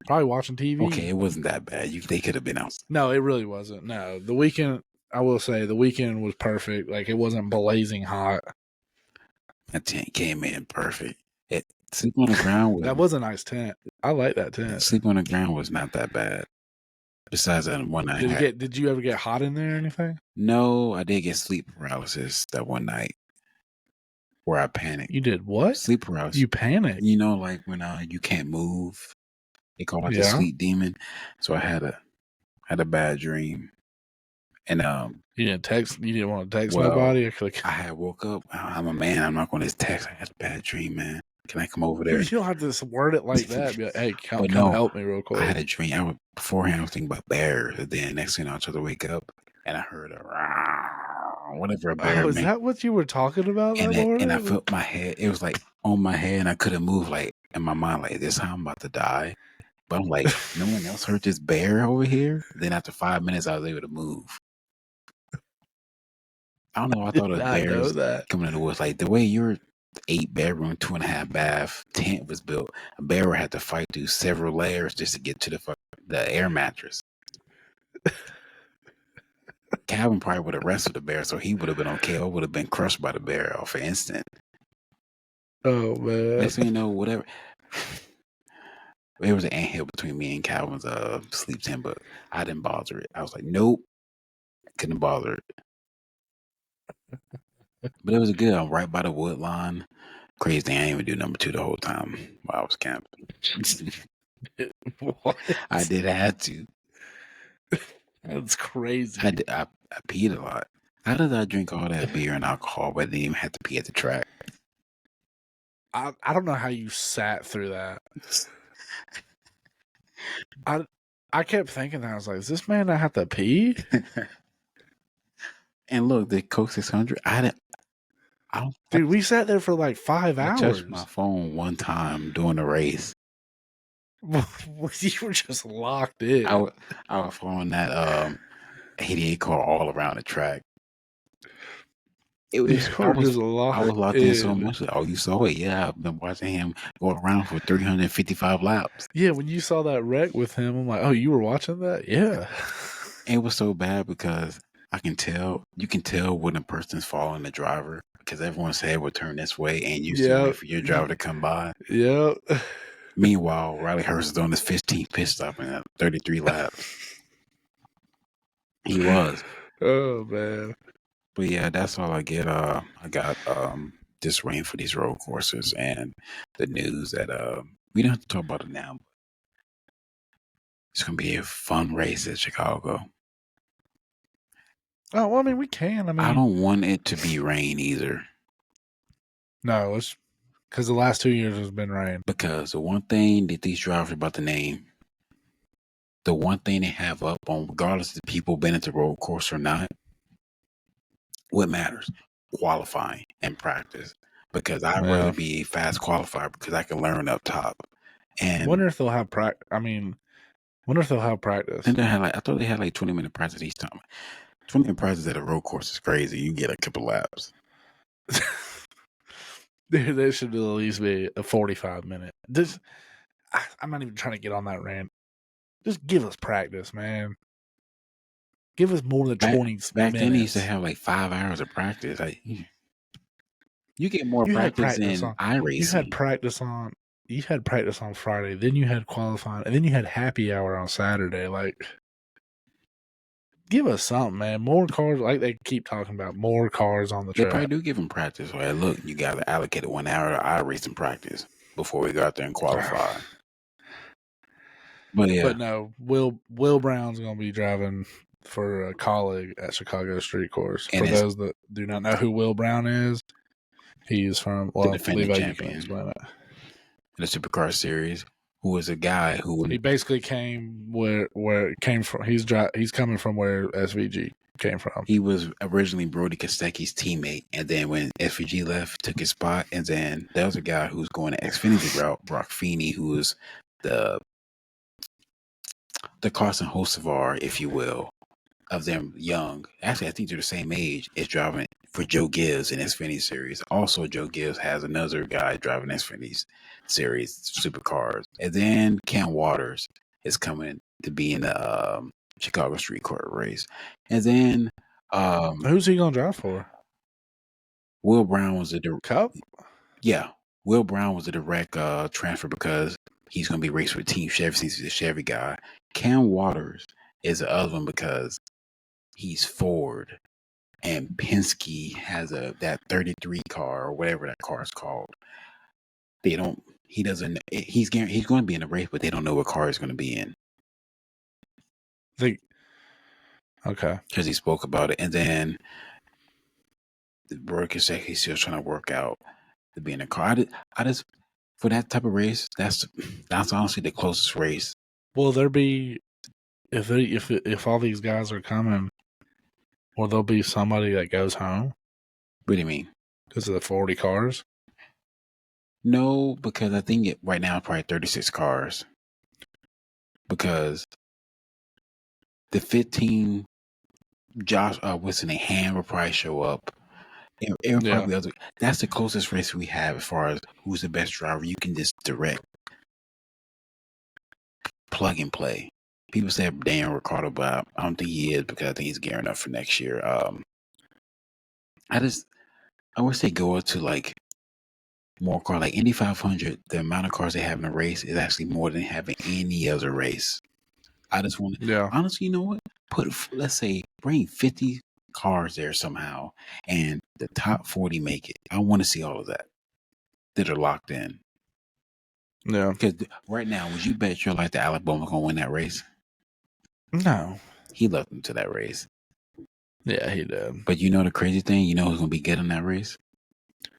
Probably watching TV. Okay, it wasn't that bad. They could have been outside. No, it really wasn't. No, the weekend, I will say, the weekend was perfect. Like, it wasn't blazing hot. That tent came in perfect. Sleep on the ground. That was a nice tent. I like that tent. Sleep on the ground was not that bad. Besides that one night. Did you ever get hot in there or anything? No, I did get sleep paralysis that one night where I panicked. You did what? Sleep paralysis. You panicked? You know, like when you can't move. They call it the sleep demon. So I had a bad dream. And you didn't want to text nobody? I had woke up. I'm a man. I'm not going to text. I had a bad dream, man. Can I come over there? You don't have to word it like that. Be like, hey, come help me real quick. I had a dream. Beforehand, I was thinking about bears. Then next thing I tried to wake up, and I heard whatever a bear. Oh, is that what you were talking about? And I felt my head. It was like on my head, and I couldn't move. Like in my mind, like this, how I'm about to die. But I'm like, no one else heard this bear over here. Then after 5 minutes, I was able to move. I don't know. I thought a bear was coming in the woods. Like the way your 8-bedroom, 2.5 bath tent was built, a bear had to fight through several layers just to get to the air mattress. Calvin probably would have wrestled the bear, so he would have been okay. Or would have been crushed by the bear off an instant. Oh man! Next thing you know, whatever. There was an anthill between me and Calvin's sleep tent, but I didn't bother it. I was like, nope, couldn't bother it. But it was good. I'm right by the wood line. Crazy thing, I didn't even do number 2 the whole time while I was camping. What? I did have to. That's crazy. I peed a lot. How did I drink all that beer and alcohol but didn't even have to pee at the track? I don't know how you sat through that. I kept thinking that. I was like, does this man not have to pee? And look, the Coke 600, Dude, we sat there for like 5 hours. I touched my phone one time during the race. You were just locked in. I was following that 88 car all around the track. I was locked in so much. Oh, you saw it? Yeah, I've been watching him go around for 355 laps. Yeah, when you saw that wreck with him, I'm like, oh, you were watching that? Yeah. It was so bad because you can tell when a person's following the driver because everyone's head will turn this way and you still wait for your driver to come by. Yeah. Meanwhile, Riley Hurst is on his 15th pit stop in 33 laps. He was. Oh, man. But yeah, that's all I get. I got this rain for these road courses and the news that we don't have to talk about it now. But it's gonna be a fun race at Chicago. Oh, well, I mean, we can. I don't want it to be rain either. No, it's because the last 2 years has been rain. Because the one thing that these drivers about the name, the one thing they have up on, regardless of the people been at the road course or not, what matters? Qualifying and practice. Because I'd rather be a fast qualifier because I can learn up top. And wonder if they'll have practice. Wonder if they'll have practice. And I thought they had like 20-minute practice each time. 20-minute practice at a road course is crazy. You get a couple laps. There should at least be a 45-minute. I'm not even trying to get on that rant. Just give us practice, man. Give us more than 20 minutes. Back then, they used to have like 5 hours of practice. You get more practice than iRacing. You had practice on Friday, then you had qualifying, and then you had happy hour on Saturday. Like, give us something, man. More cars, like they keep talking about, more cars on the track. They probably do give them practice. Like, look, you got to allocate 1 hour to iRacing practice before we go out there and qualify. But yeah. But no, Will Brown's going to be driving for a colleague at Chicago Street Course. And for those that do not know who Will Brown is, he's from the defending champion in the Supercar Series, who was a guy who he basically came where it came from. He's coming from where SVG came from. He was originally Brody Kostecki's teammate, and then when SVG left, took his spot, and then there was a guy who was going to Xfinity route, Brock Feeney, who was the Carson Hocevar, if you will, of them young. Actually, I think they're the same age, is driving for Joe Gibbs in Xfinity Series. Also, Joe Gibbs has another guy driving Xfinity Series supercars. And then Cam Waters is coming to be in the Chicago Street Court race. And then who's he gonna drive for? Will Brown was a Cup? Yeah. Will Brown was a direct transfer because he's gonna be racing with Team Chevy since he's a Chevy guy. Cam Waters is the other one because he's Ford, and Penske has that 33 car or whatever that car is called. He's going to be in the race, but they don't know what car he's going to be in. Okay. Because he spoke about it. And then Brody Kostecki, he's still trying to work out to be in a car. I just for that type of race, that's honestly the closest race. Will there be, if all these guys are coming, will there be somebody that goes home? What do you mean? Because of the 40 cars? No, because I think right now it's probably 36 cars. Because the 15 Josh Wilson and Ham will probably show up. Probably that's the closest race we have as far as who's the best driver. You can just direct, plug and play. People say Daniel Ricciardo, but I don't think he is because I think he's gearing up for next year. I would say go up to like more car, like Indy 500. The amount of cars they have in a race is actually more than having any other race. I just want to, honestly, you know what? Let's say bring 50 cars there somehow, and the top 40 make it. I want to see all of that are locked in. Yeah. Because right now, would you bet your life that Alec Bowman gonna win that race? No. He left him to that race. Yeah, he did. But you know the crazy thing? You know who's gonna be good in that race?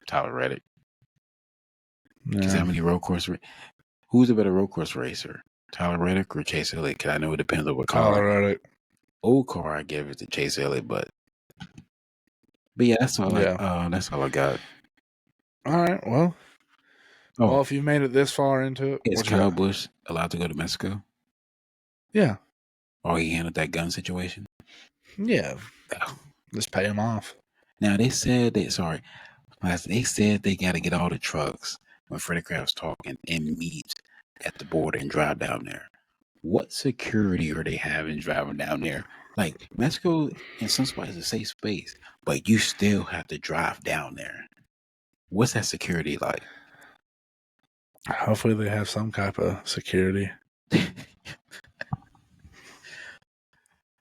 Tyler Reddick. Because how many road course? Who's a better road course racer? Tyler Reddick or Chase Elliott? Because I know it depends on what car. Tyler Reddick. Old car, I give it to Chase Elliott, but yeah, that's all. That's all I got. All right. Well, if you made it this far into it, is Kyle Busch allowed to go to Mexico? Yeah. Or he handled that gun situation? Yeah. Just pay him off. Now they said they got to get all the trucks when Freddie Kraft's talking and meet at the border and drive down there. What security are they having driving down there? Like, Mexico in some spots is a safe space, but you still have to drive down there. What's that security like? Hopefully they have some type of security.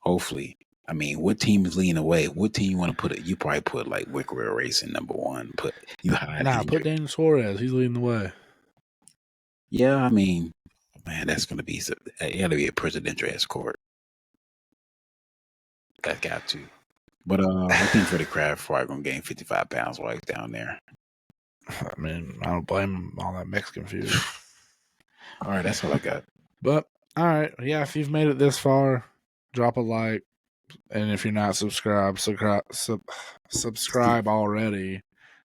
Hopefully. I mean, what team is leading away? What team you want to put it? You probably put like Wick Rail Racing #1. Put put Daniel Suarez. He's leading the way. Yeah, I mean, man, that's gonna be it. Got to be a presidential escort. That got to. But I think Freddie Kraft probably gonna gain 55 pounds while he's down there. I mean, I don't blame him on that Mexican food. All right, that's all I got. But all right, yeah, if you've made it this far, drop a like, and if you're not subscribed, subscribe already.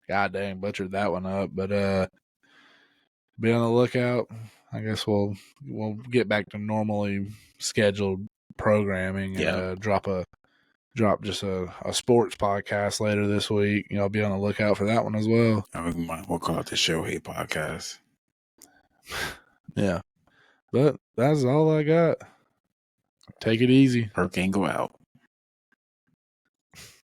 God dang, butchered that one up. But be on the lookout. I guess we'll get back to normally scheduled programming and drop just a sports podcast later this week. I'll be on the lookout for that one as well. We'll call it the Shohei podcast. Yeah. But that's all I got. Take it easy. Hurricane go out.